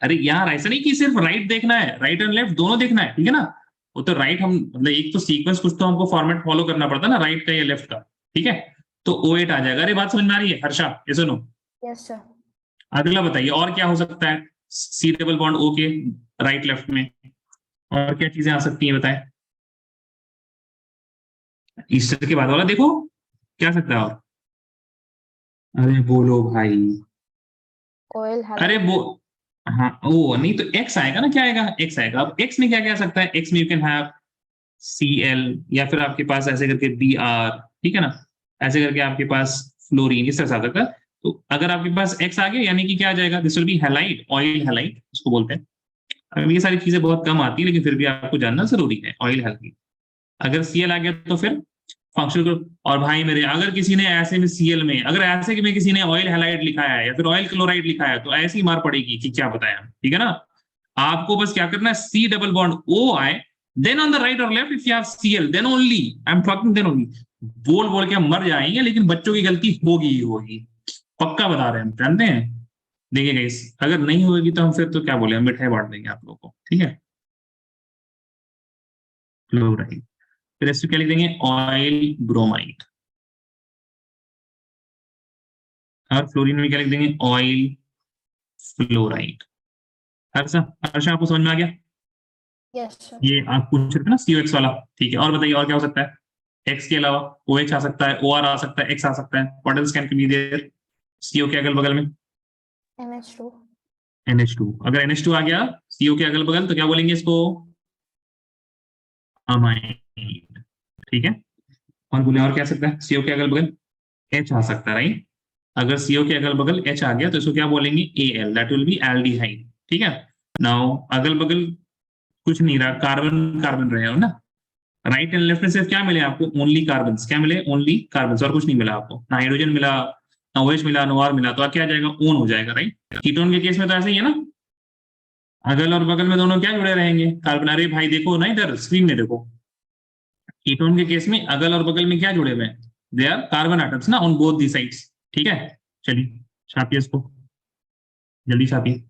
अरे यार ऐसा नहीं कि सिर्फ राइट देखना है, राइट एंड लेफ्ट दोनों देखना है, ठीक है ना, वो तो राइट हम मतलब एक तो सीक्वेंस कुछ तो हमको फॉर्मेट फॉलो करना पड़ता है ना, राइट का या लेफ्ट का, ठीक है। तो O8 आ जाएगा। अरे बात समझ में आ रही है हर्षा, ये सुनो, Yes, sir. अगला बताइए और क्या हो सकता है C डबल बॉन्ड O के राइट लेफ्ट में, और क्या चीजें आ सकती हैं बताएं? ईस्टर के बाद वाला देखो क्या सकता है और, अरे बोलो भाई, Oil अरे halide. वो, हाँ ओ नहीं तो एक्स आएगा ना, क्या आएगा, एक्स आएगा। अब एक्स में क्या क्या आ सकता है, एक्स में यू कैन हैव Cl, या फिर आपके पास ऐसे करके Br, ठीक है ना, ऐसे करके आपके पास फ्लोरीन, इस तरह से आ सकता है। तो अगर आपके पास एक्स आ गया यानी कि क्या आ जाएगा, this will B halide, oil halide इसको बोलते हैं। अब ये सारी चीजें बहुत कम आती है लेकिन फिर भी आपको जानना जरूरी है, ऑयल हैलाइड। अगर Cl आ गया तो फिर फंक्शनल ग्रुप। और भाई मेरे अगर किसी ने ऐसे में Cl में, अगर ऐसे में किसी ने ऑयल हैलाइड लिखा है या फिर ऑयल क्लोराइड लिखा है, तो ऐसी मार पड़ेगी कि क्या बताया, ठीक है ना। आपको बस क्या करना है, C डबल बॉन्ड O आए, देन ऑन द राइट और left if you have Cl then only, I am talking then only, बोल बोल के हम मर जाएंगे लेकिन बच्चों की गलती होगी ही होगी, पक्का बता रहे हैं हम, जानते हैं। देखिए गाइस अगर नहीं होगी तो हम फिर तो क्या बोले, हम मिठाई बांट देंगे आप लोगों को, ठीक है। क्लोराइड, फिर इसको क्या लिख देंगे, ऑयल ब्रोमाइड, और फ्लोरीन में क्या लिख देंगे, ऑयल फ्लोराइड। हर्षा, हर्षा आपको समझ में आ गया? Yes, sir. ये आप पूछ रहे थे ना COX वाला, ठीक है। और बताइए और क्या हो सकता है, एक्स के अलावा OH आ सकता है, OR आ सकता है, एक्स आ सकता है, what else can be there, CO के अगल बगल में NH2. NH2, अगर NH2 आ गया CO के अगल बगल तो क्या बोलेंगे इसको, अमाइड, ठीक है। और बोले और क्या आ सकता है CO के अगल बगल, H आ सकता है, राइट। अगर CO के अगल बगल H आ गया तो इसको क्या बोलेंगे, AL, that will be aldehyde, ठीक है। नाउ अगल बगल कुछ नहीं रहा, कार्बन कार्बन रहे हो ना, राइट एंड लेफ्ट में सिर्फ क्या मिले आपको, ओनली कार्बन, क्या मिले, ओनली कार्बन, और कुछ नहीं मिला आपको, ना हाइड्रोजन मिला, ना OH मिला, ना OR मिला, तो क्या आ जाएगा, ओन हो जाएगा, राइट। कीटोन के केस में तो ऐसे ही है ना, अगल और बगल में दोनों क्या जुड़े रहेंगे, कार्बन। अरे भाई देखो ना इधर स्क्रीन में देखो, कीटोन के केस में अगल और बगल में क्या जुड़े हुए हैं, दे आर कार्बन एटम्स ना ऑन बोथ दी साइड्स, ठीक है। चलिए छापिए इसको, जल्दी छापिए।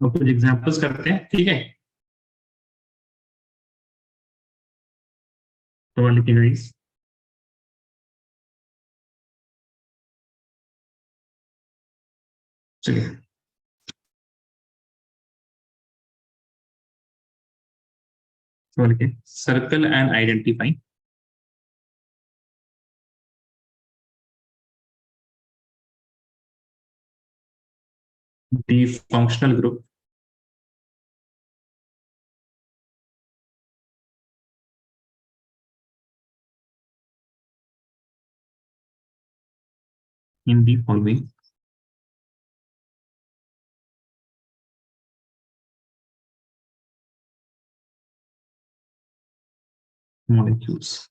अब कुछ एग्जांपल्स करते हैं, ठीक है? तो लिखिए गाइस। चलिए, तो लिखिए circle and identify the functional group in the following molecules.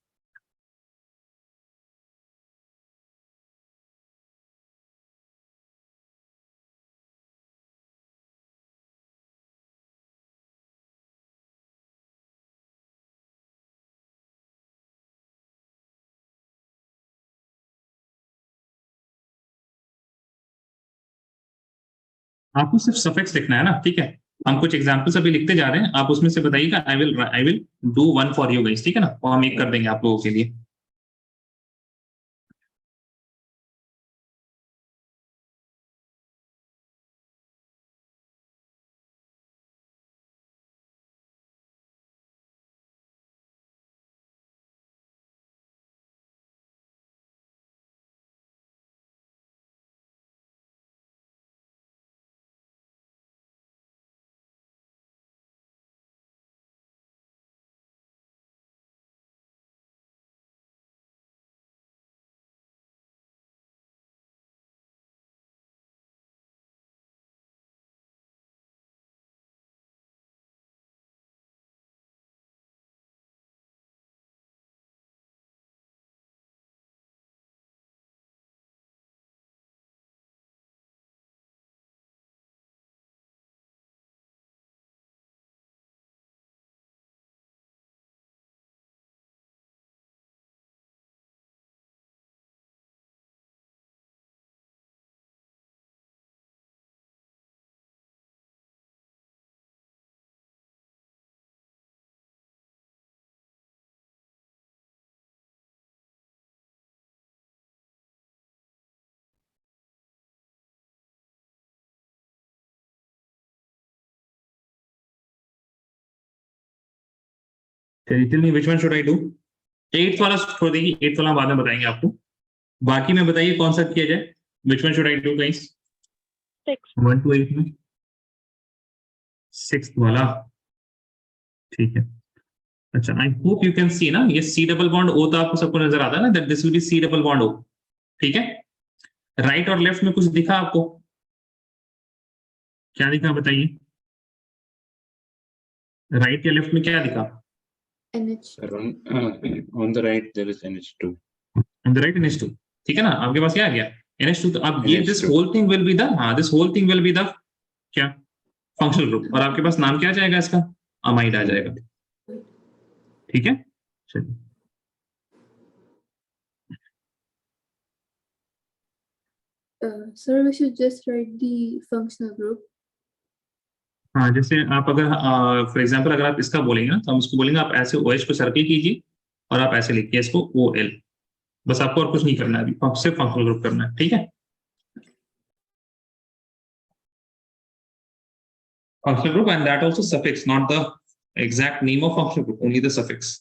आपको सिर्फ सफिक्स लिखना है ना, ठीक है? हम कुछ एग्जांपल्स अभी लिखते जा रहे हैं, आप उसमें से बताइएगा। I will do one for you guys, ठीक है ना? और हम एक कर देंगे आप लोगों के लिए। Tell me which one should I do? 8th वाला छोड़ देंगे, 8th वाला बाद में बताएंगे आपको। बाकी में बताइए कौन सा किया जाए। Which one should I do guys? 6. 1 to 8 में 6th वाला, ठीक है। अच्छा, I hope you can see ना, ये सी डबल बॉन्ड ओ तो आपको सबको नजर आता है ना, that this will be C double bond O, ठीक है? राइट और लेफ्ट में कुछ दिखा आपको? क्या दिखा बताइए? राइट या लेफ्ट में क्या दिखा? NH. On the right there is NH2. On the right NH2, ठीक है ना? आपके पास क्या आ गया? NH2। तो अब ये this NH2. Whole thing will be the, हाँ, this whole thing will be the क्या? Functional group. और आपके पास नाम क्या आ जाएगा इसका? अमाइड आ जाएगा, ठीक है? चलिए, Sir, we should just write the functional group. हाँ, जैसे आप अगर फॉर एग्जांपल अगर आप इसका बोलेंगे ना, तो हम इसको बोलेंगे आप ऐसे OH को सर्किल कीजिए और आप ऐसे लिखिए इसको OL। बस आपको और कुछ नहीं करना है अभी, सिर्फ फंक्शनल ग्रुप करना है, ठीक है? Functional group, and that also suffix, not the exact name of functional group, only the suffix.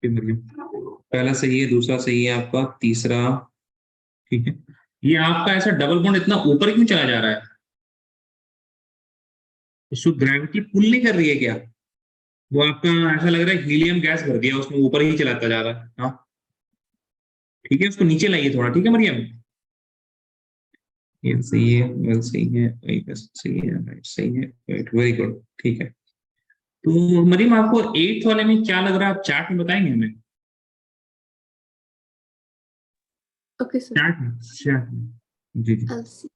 पहला सही है, दूसरा सही है आपका, तीसरा ठीक है। ये आपका ऐसा डबल बॉन्ड इतना ऊपर क्यों चला जा रहा है? इसको ग्रेविटी पुल नहीं कर रही है क्या? वो आपका ऐसा लग रहा है हीलियम गैस भर दिया उसमें, ऊपर ही चलाता जा रहा है। हाँ ठीक है, उसको नीचे लाइए थोड़ा, ठीक है मरियम। ये सही है, वेल सही है, बस सही है, राइट सही है, राइट वेरी गुड, ठीक है। तो मरियम आपको 8th वाले में क्या लग रहा है, आप चैट में बताएंगे हमें? Okay, sir. चैट में जी जी। I'll see.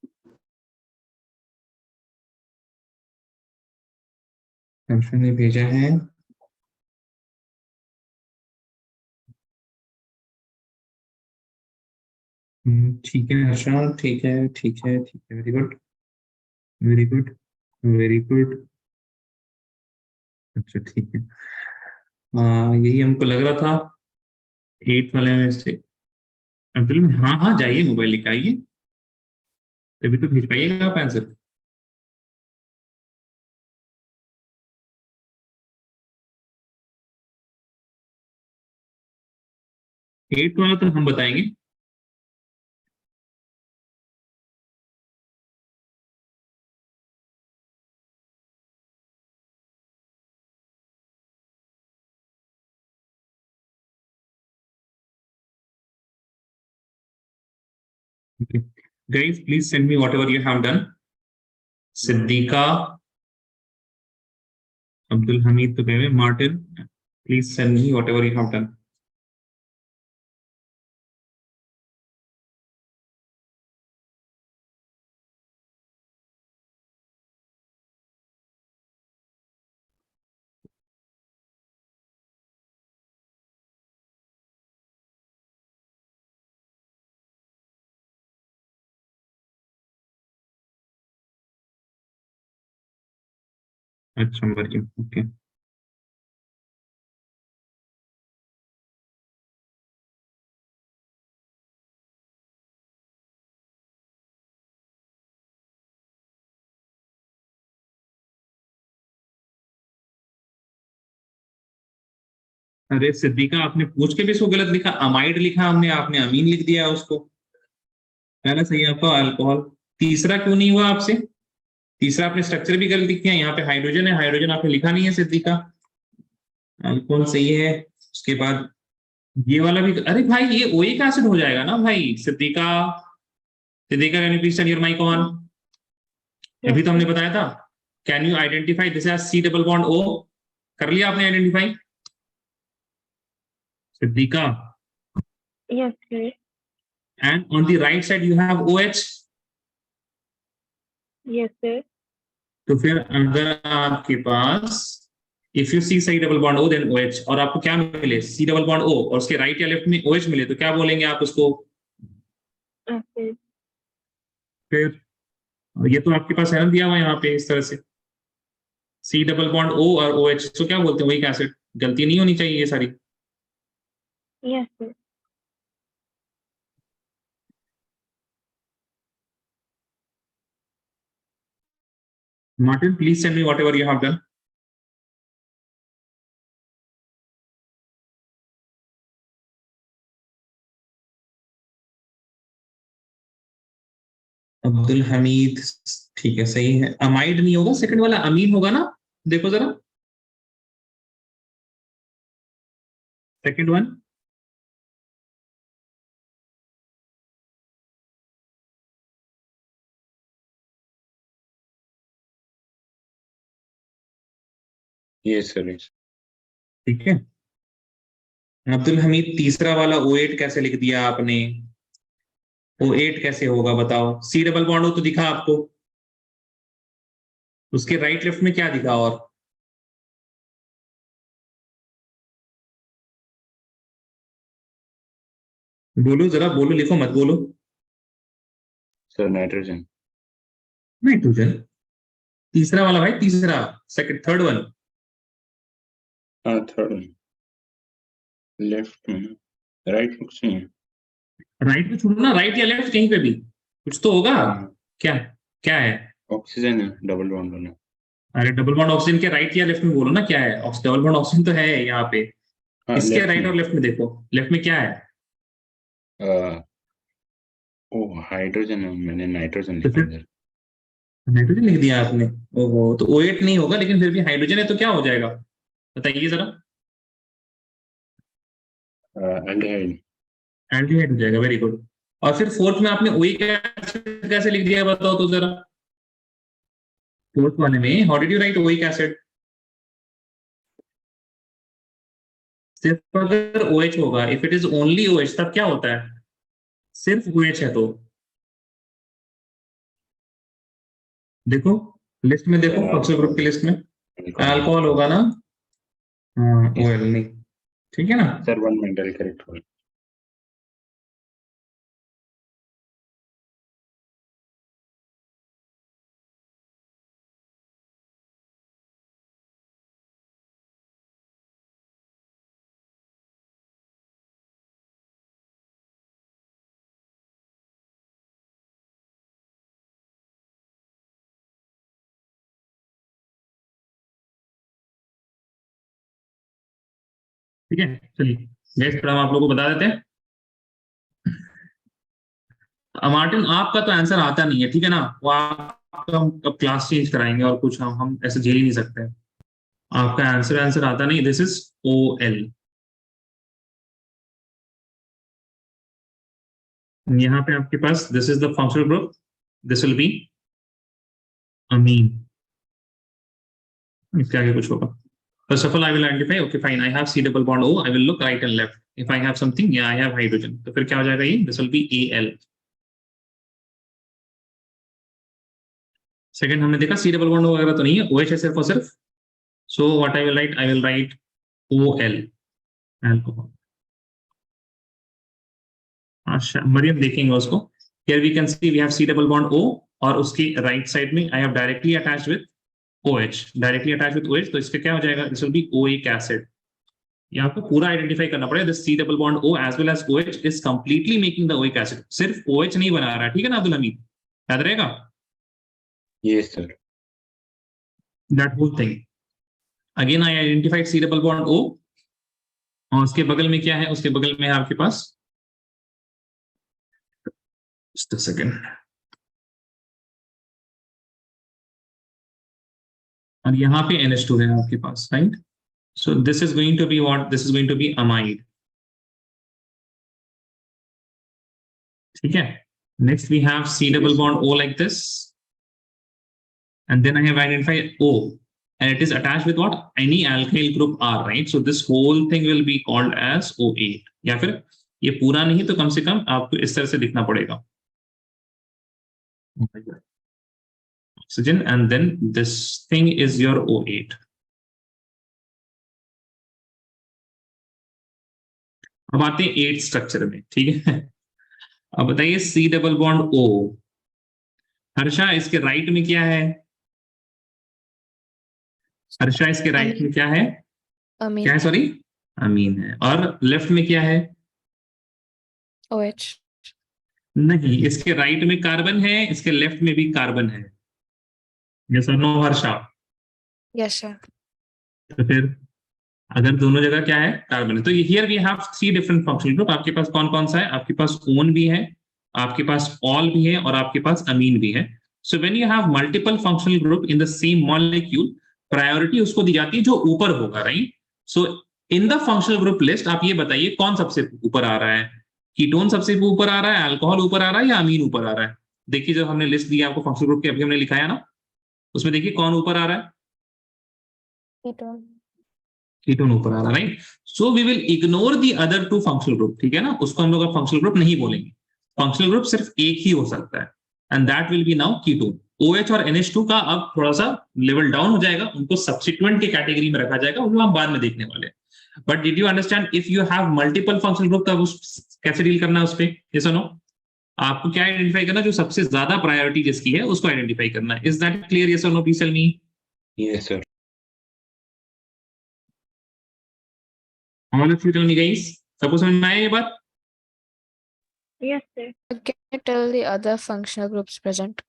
हर्षा ने भेजा है। ठीक है हर्षा, ठीक है ठीक है ठीक है, very good very good very good. अच्छा ठीक है, यही हमको लग रहा था 8th वाले में से। अब्दुल हाँ हाँ जाइए, मोबाइल लेके आइए, तभी तो भेज पाइएगा आप आंसर। एट वाला तो हम बताएंगे। Okay. Guys, please send me whatever you have done. Siddika, Abdul Hamid to Bebe, Martin, please send me whatever you have done. अच्छा मरियम, ओके। अरे सिद्दीका, आपने पूछ के भी इसको गलत लिखा, अमाइड लिखा हमने, आपने अमीन लिख दिया उसको। पहला सही है आपका अल्कोहल। तीसरा क्यों नहीं हुआ आपसे? तीसरा आपने स्ट्रक्चर भी गलत लिख दिया, यहाँ पे हाइड्रोजन है, हाइड्रोजन आपने लिखा नहीं है सिद्दीका। अल्कोहल सही है। उसके बाद ये वाला भी, अरे भाई ये ओइक एसिड हो जाएगा ना भाई। Siddiqa, Siddiqa can you please turn your mic on? अभी तो हमने बताया था, can you identify this as C double bond O? कर लिया आपने identify Siddiqa? Yes, sir. And on the right side you have OH. Yes, sir. तो फिर अगर आपके पास if you see C double bond O then OH, और आपको क्या मिले सी डबल बॉन्ड O और उसके राइट या लेफ्ट में OH मिले, तो क्या बोलेंगे आप उसको? acid. फिर ये तो आपके पास है ना दिया हुआ यहाँ पे इस तरह से, सी डबल बॉन्ड O और OH, तो क्या बोलते हैं वही एसिड। गलती नहीं होनी चाहिए ये सारी। Yes, sir. Martin, please send me whatever you have done. Abdul Hamid, ठीक है सही है। अमाइड नहीं होगा, सेकंड वाला अमीन होगा ना, देखो जरा second one. Yes, sir. Yes. ठीक है। अब्दुल हमीद, तीसरा वाला O8 कैसे लिख दिया आपने? O8 कैसे होगा बताओ? सी डबल बॉन्ड हो तो दिखा आपको, उसके राइट लेफ्ट में क्या दिखा? और बोलो जरा, बोलो, लिखो मत बोलो। Sir, nitrogen. नाइट्रोजन, तीसरा वाला भाई, तीसरा, second, third one. Third one. Left में, right में कुछ नहीं है। राइट में छोड़ो ना, राइट या लेफ्ट कहीं पे भी कुछ तो होगा। क्या क्या है? ऑक्सीजन है, डबल बॉन्ड होना। अरे डबल बॉन्ड ऑक्सीजन के राइट या लेफ्ट में बोलो ना क्या है। डबल बॉन्ड ऑक्सीजन तो है यहाँ पे, हाँ, इसके लेफ्ट राइट में। और लेफ्ट में देखो, लेफ्ट में क्या है? ओ हाइड्रोजन है, मैंने नाइट्रोजन तो लिखा फिर इधर। नाइट्रोजन लिख दिया आपने। ओहो, तो O8 नहीं होगा, लेकिन फिर भी हाइड्रोजन है तो क्या हो जाएगा बताइए जरा? एल्डिहाइड। एल्डिहाइड हो जाएगा, वेरी गुड। और फिर फोर्थ में आपने ओइक एसिड कैसे लिख दिया बताओ तो जरा? फोर्थ वाले में how did you right oic acid? सिर्फ अगर OH होगा, if it is only OH तब क्या होता है? सिर्फ OH है तो देखो, लिस्ट में देखो, फंक्शनल ग्रुप की लिस्ट में अल्कोहल होगा ना? हाँ, OL नहीं, ठीक है ना? सर 1 मिनट करेक्ट हो। ठीक है, चलिए गैस थोड़ा हम आप लोगों को बता देते हैं। मार्टिन, आपका तो आंसर आता नहीं है, ठीक है ना? वो आपका हम अब क्लास चेंज कराएंगे और कुछ हम ऐसे झेल ही नहीं सकते। आपका आंसर आंसर आता नहीं। This is OL। यहाँ पे आपके पास this is the functional group, this will be amine. इसके आगे कुछ होगा। First of all, I will identify. Okay, fine. I have C double bond O. I will look right and left. If I have something, yeah, I have hydrogen. तो फिर क्या हो जाएगा ये? This will be AL. Second हमने देखा C double bond O वगैरह तो नहीं है, OH है सिर्फ और सिर्फ। So what I will write? I will write OL, alcohol. अच्छा, मरियम देखेंगे उसको। Here we can see we have C double bond O और उसकी right side में I have directly attached with OH. Directly attached with OH, तो इसका क्या हो जाएगा? This will be Oic acid. यहाँ पे पूरा आइडेंटिफाई करना पड़ेगा। This C double bond O as well as OH is completely making the oic acid. सिर्फ OH नहीं बना रहा है, ठीक है ना अब्दुल हमीद? याद रहेगा? Yes sir. That whole thing. Again I identified C double bond O और उसके बगल में क्या है? उसके बगल में है आपके पास, just a second, और यहाँ पे NH2 है आपके पास, right? So this is going to be what? This is going to be amide. ठीक है। Next we have C double bond O like this, and then I have identified O, and it is attached with what? Any alkyl group R, right? So this whole thing will be called as O8. या फिर ये पूरा नहीं तो कम से कम आपको इस तरह से लिखना पड़ेगा, oxygen, and then this thing is your O8. अब आते हैं 8 स्ट्रक्चर में, ठीक है। अब बताइए C double bond O, Harsha इसके राइट में क्या है? हर्षा इसके राइट अमीन। में क्या है? अमीन। क्या है, सॉरी? अमीन है। और लेफ्ट में क्या है? OH। नहीं, इसके राइट में कार्बन है, इसके लेफ्ट में भी कार्बन है। यस और नो हर्षा? Yes sir. तो फिर अगर दोनों जगह क्या है, कार्बन है, तो here we have 3 different functional group. आपके पास कौन कौन सा है? आपके पास ओन भी है, आपके पास ऑल भी है, और आपके पास अमीन भी है। So when you have multiple functional group in the same molecule, priority उसको दी जाती है जो ऊपर होगा, right? So in the functional group list आप ये बताइए कौन सबसे ऊपर आ रहा है? कीटोन सबसे ऊपर आ रहा है, अल्कोहल ऊपर आ रहा है, या अमीन ऊपर आ रहा है? देखिए, जब हमने लिस्ट दी आपको फंक्शनल ग्रुप की, अभी हमने लिखाया ना, उसमें देखिए कौन ऊपर आ रहा है? कीटोन। कीटोन ऊपर आ रहा है, right? So we will ignore the other 2 functional group, ठीक है ना, उसको हम लोग अब फंक्शनल ग्रुप नहीं बोलेंगे। फंक्शनल ग्रुप सिर्फ एक ही हो सकता है, and that will be now ketone. OH और NH2 का अब थोड़ा सा लेवल डाउन हो जाएगा, उनको सब्सिट्यूएंट की कैटेगरी में रखा जाएगा, वो हम बाद में देखने वाले हैं। But did you understand, if you have multiple functional group, तब उस कैसे डील करना है उस पे? यस और नो? आपको क्या आइडेंटिफाई करना? जो सबसे ज्यादा प्रायोरिटी जिसकी है उसको आइडेंटिफाई करना है। Is that clear? यस और no? Please tell me. Yes, sir. All of you tell me guys, सबको समझ में आया ये बात? Yes, sir. Can you tell the other functional groups present?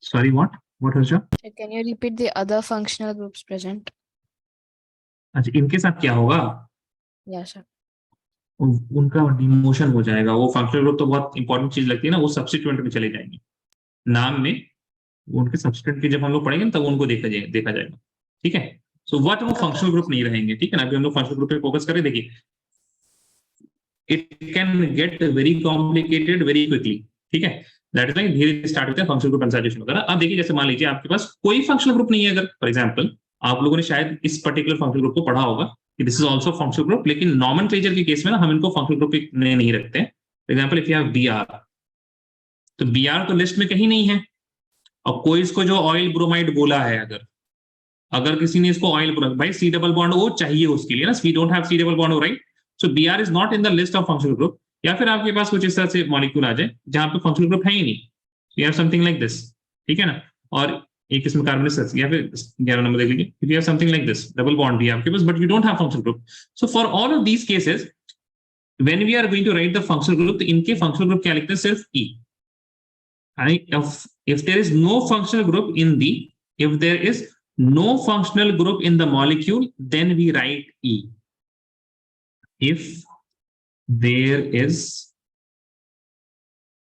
Sorry, what Harsha? Can you repeat the other functional groups present? अच्छा, इनके साथ क्या होगा? Yes sir. उनका डिमोशन हो जाएगा। वो फंक्शनल ग्रुप तो बहुत इंपॉर्टेंट चीज लगती है ना, वो सब्स्टिट्यूएंट में चले जाएंगे नाम में। उनके सब्स्टिट्यूएंट की जब हम लोग पढ़ेंगे तब उनको देखा जाएगा, ठीक है। सो व्हाट, वो फंक्शनल ग्रुप नहीं रहेंगे, ठीक है ना। अभी हम लोग फंक्शनल ग्रुप पे फोकस करें। देखिए, it can get very complicated very quickly, ठीक है। दैट इज लाइक धीरे स्टार्ट होते हैं फंक्शनल ग्रुप कंसल्टेशन वगैरह। अब देखिए, जैसे मान लीजिए आपके पास कोई फंक्शनल ग्रुप नहीं है, अगर फॉर एग्जाम्पल आप लोगों ने शायद इस पर्टिकुलर फंक्शनल ग्रुप को पढ़ा होगा कि this is also functional group, लेकिन नॉमेनक्लेचर के केस में ना हम इनको फंक्शनल ग्रुप में नहीं रखते हैं। For example if you have BR, तो BR तो लिस्ट में कहीं नहीं है। और कोई इसको जो ऑयल ब्रोमाइड बोला है, अगर अगर किसी ने इसको ऑयल, भाई C डबल बॉन्ड O चाहिए उसके लिए ना, we don't have C double bond O, right? So BR is not in the list of functional group. या फिर आपके पास कुछ इस तरह से मॉलिक्यूल आ जाए जहां पे फंक्शनल ग्रुप है ही नहीं, you have something like this, ठीक है ना। और एक इसमें कार्बन, या फिर 11 नंबर देख लीजिए, if you have something like this, double bond भी है आपके पास, but you don't have functional group. So for all of these cases, when we are going to write the functional group, तो इनके functional group क्या लिखते हैं? सिर्फ E। if there is no functional group in the, if there is no functional group in the molecule, then we write E. If there is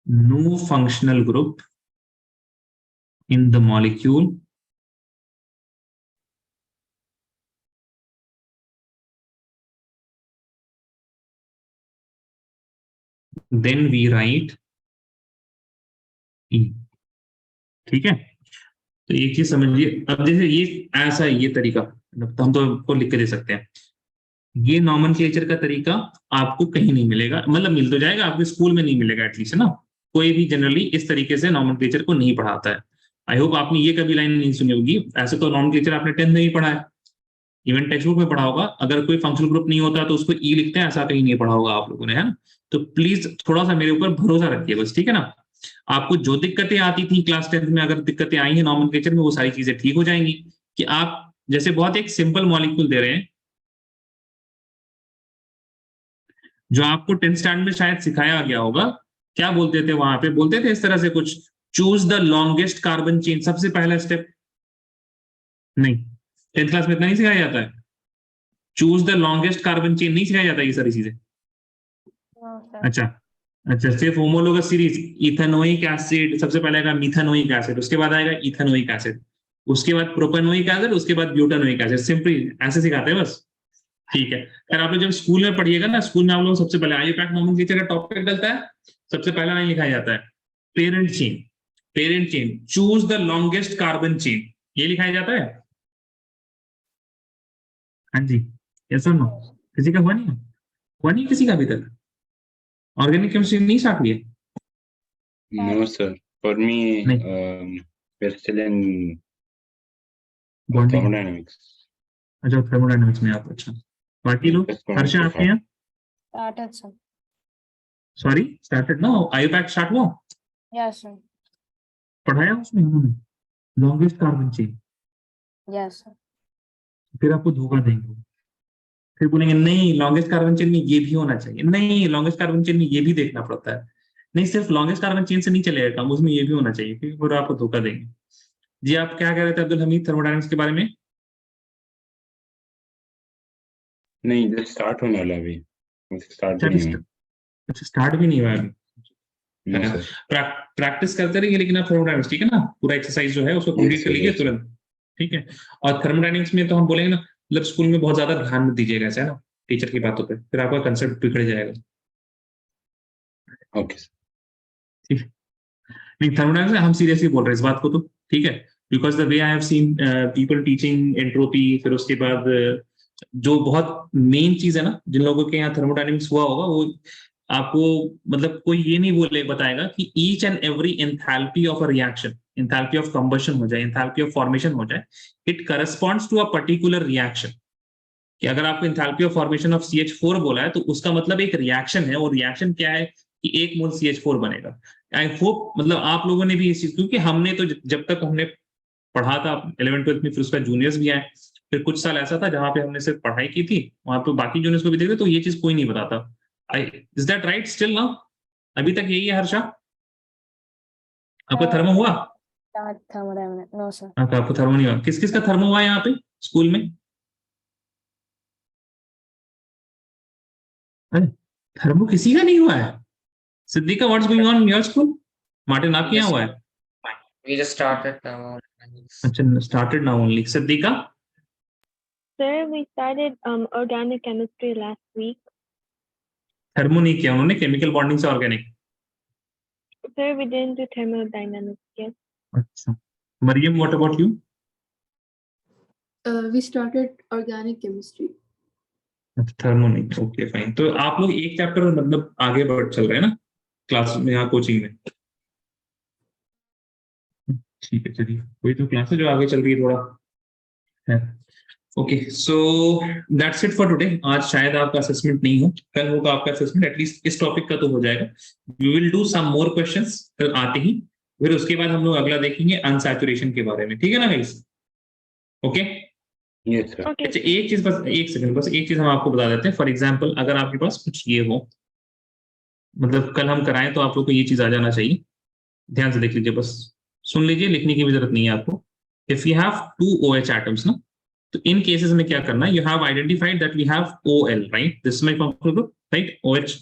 no functional group in the molecule, then we write E, ठीक है। तो एक चीज समझिए, अब जैसे ये ऐसा है, ये तरीका तो हम तो आपको लिख के दे सकते हैं। ये नॉमेनक्लेचर का तरीका आपको कहीं नहीं मिलेगा, मतलब मिल तो जाएगा, आपके स्कूल में नहीं मिलेगा एटलीस्ट, है ना। कोई भी जनरली इस तरीके से नॉमेनक्लेचर को नहीं पढ़ाता है। आई होप आपने ये कभी लाइन नहीं सुनी होगी। ऐसे तो नॉमेनक्लेचर आपने 10th में ही पढ़ा है, इवन टेक्स्ट बुक में पढ़ा होगा। अगर कोई फंक्शनल ग्रुप नहीं होता तो उसको ई लिखते हैं, ऐसा कहीं नहीं पढ़ा होगा आप लोगों ने, है ना। तो प्लीज थोड़ा सा मेरे ऊपर भरोसा रखिए बस, ठीक है ना। आपको जो दिक्कतें आती थी क्लास 10th में, अगर दिक्कतें आई हैं नॉमेनक्लेचर में, वो सारी चीजें ठीक हो जाएंगी। कि आप जैसे बहुत एक सिंपल मॉलिक्यूल दे रहे हैं, जो आपको 10th स्टैंडर्ड में शायद सिखाया गया होगा। क्या बोलते थे वहां पे? बोलते थे इस तरह से कुछ, choose the longest carbon chain, सबसे पहला स्टेप। नहीं, 10th क्लास में इतना नहीं सिखाया जाता है। Choose the longest carbon chain नहीं सिखाया जाता ये सारी चीजें। अच्छा, अच्छा, सिर्फ होमोलोगस सीरीज, इथेनोइक एसिड सबसे पहले आएगा, मिथेनोइक एसिड, उसके बाद आएगा इथेनोइक एसिड, उसके बाद प्रोपेनोइक एसिड, उसके बाद ब्यूटानोइक एसिड। सिंपली ऐसे सिखाते हैं बस, ठीक है। अगर आप लोग जब स्कूल में पढ़िएगा ना, स्कूल में आप लोग सबसे पहले आईयूपैक नॉमेनक्लेचर का टॉपिक डलता है, सबसे पहला लाइन लिखा जाता है parent chain, parent chain, choose the longest carbon chain, ये लिखाया जाता है। हाँ जी, यस और नो? किसी का हुआ नहीं? हुआ नहीं किसी का अभी तक? ऑर्गेनिक केमिस्ट्री नहीं स्टार्ट हुई है? No, sir. For me, नहीं, we're still in bonding. thermodynamics. अच्छा, थर्मोडायनामिक्स में आप, अच्छा। बाकी लोग, Just going हर्षा through आपके यहाँ? Started, sir. सॉरी स्टार्टेड ना, आईयूपैक स्टार्ट हुआ, Yes, sir. पढ़ाया उसमें उन्होंने longest carbon chain, Yes, sir. फिर आपको धोखा देंगे, फिर बोलेंगे नहीं लॉन्गेस्ट कार्बन चेन में ये भी होना चाहिए, नहीं लॉन्गेस्ट कार्बन चेन में ये भी देखना पड़ता है, नहीं सिर्फ लॉन्गेस्ट कार्बन चेन से नहीं चलेगा काम, उसमें ये भी होना चाहिए, फिर पूरा आपको धोखा देंगे। जी आप क्या कह रहे थे अब्दुल हमीद थर्मोडायनामिक्स के बारे में? नहीं, जस्ट स्टार्ट होने वाला अभी, स्टार्ट भी नहीं हुआ। अच्छा स्टार्ट भी नहीं हुआ अभी, नो सर। प्रैक्टिस करते रहिए, लेकिन आप थर्मोडायनामिक्स ठीक है ना, पूरा एक्सरसाइज जो है उसको कंप्लीट कर लीजिए तुरंत, ठीक है। और थर्मोडायनामिक्स में तो हम बोलेंगे ना, मतलब स्कूल में बहुत ज्यादा ध्यान मत दीजिएगा ऐसा है ना टीचर की बातों पे, फिर आपका कंसेप्ट बिगड़ जाएगा। Okay sir. ठीक है, नहीं थर्मोडायनामिक्स में हम सीरियसली बोल रहे हैं इस बात को तो, ठीक है, because the way I have seen people teaching entropy, फिर उसके बाद जो बहुत मेन चीज है ना, जिन लोगों के यहाँ थर्मोडायनामिक्स हुआ होगा वो आपको मतलब कोई ये नहीं बोले बताएगा कि each and every enthalpy of a reaction, enthalpy of combustion हो जाए, एंथैल्पी ऑफ फॉर्मेशन हो जाए, it corresponds to a particular reaction. कि अगर आपको enthalpy of formation of CH4 बोला है तो उसका मतलब एक रिएक्शन है, और रिएक्शन क्या है कि 1 मोल CH4 बनेगा। आई होप मतलब आप लोगों ने भी इस चीज, क्योंकि हमने तो जब तक हमने पढ़ा था 11th-12th में, फिर उसका जूनियर्स भी आए, फिर कुछ साल ऐसा था जहां पे हमने सिर्फ पढ़ाई की थी, वहां पे बाकी जूनियर्स को भी देखते तो ये चीज कोई नहीं बताता। Is that right still now? अभी तक यही है हर्षा? आपका थर्मो हुआ? Start thermodynamics. No, sir. हाँ आपको थर्मो नहीं हुआ, किस किस का थर्मो हुआ है यहाँ पे स्कूल में? अरे थर्मो किसी का नहीं हुआ है? Siddiqa what's going on in your school? Martin आपके यहाँ हुआ है? We just started now. अच्छा started now only. Siddiqa? Sir, we started organic chemistry last week. Thermo नहीं किया उन्होंने, केमिकल बॉन्डिंग से organic. Sir, we didn't do thermodynamics yet. अच्छा Mariam what about you? We started organic chemistry. Thermo नहीं, okay fine. तो आप लोग एक चैप्टर मतलब आगे बढ़ चल रहे हैं ना क्लास में, यहाँ कोचिंग में? ठीक है चलिए, कोई तो क्लास है जो आगे चल रही है थोड़ा है। Okay so that's it for today. आज शायद आपका असेसमेंट नहीं हो, कल होगा आपका असेसमेंट, एटलीस्ट इस टॉपिक का तो हो जाएगा। We will do some more questions कल आते ही, फिर उसके बाद हम लोग अगला देखेंगे अनसैचुरेशन के बारे में, ठीक है ना guys? Okay yes sir. Okay. अच्छा एक चीज बस, एक सेकंड बस, एक चीज हम आपको बता देते हैं। फॉर एग्जाम्पल अगर आपके पास कुछ ये हो, मतलब कल हम कराएं तो आप लोग को ये चीज आ जाना चाहिए, ध्यान से देख लीजिए, बस सुन लीजिए, लिखने की भी जरूरत नहीं है आपको। If you have 2 OH atoms ना, तो इन केसेस में क्या करना है, you have identified that we have OL, right? This is my functional group, right? OH,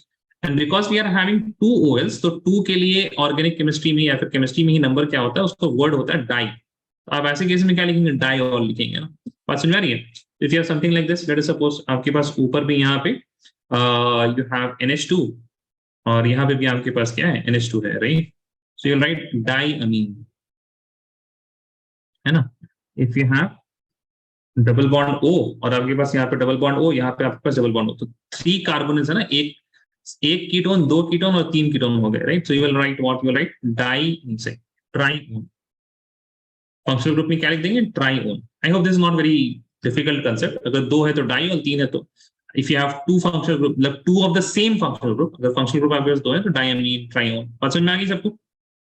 and because we are having 2 OLs, तो 2 के लिए ऑर्गेनिक केमिस्ट्री में या फिर केमिस्ट्री में ही नंबर क्या होता है, उसका वर्ड होता है डाई। तो आप ऐसे केस में क्या लिखेंगे? डाई ऑल लिखेंगे ना। बात समझ आ रही है? If you have something like this, let us suppose आपके पास ऊपर भी यहाँ पे यू हैव NH2, और यहाँ पे भी आपके पास क्या है? NH2 है, right? So you write di amine, है ना? If you have double bond O, और आपके पास यहाँ पे डबल बॉन्ड O, यहाँ पे आपके पास डबल बॉन्ड O, तो 3 कार्बन है ना, एक कीटोन, 2 कीटोन और 3 कीटोन हो गए, right? So you will write what? You will write di से ट्राईओन। फंक्शनल ग्रुप में क्या लिख देंगे? Trione. I hope this is not very difficult concept. अगर 2 है तो डाई, और 3 है तो, if you have 2 functional group, मतलब 2 of the same functional group, अगर फंक्शनल ग्रुप आपके पास 2 है तो डायमीन, ट्राईओन। बात समझ में आ गई सबको?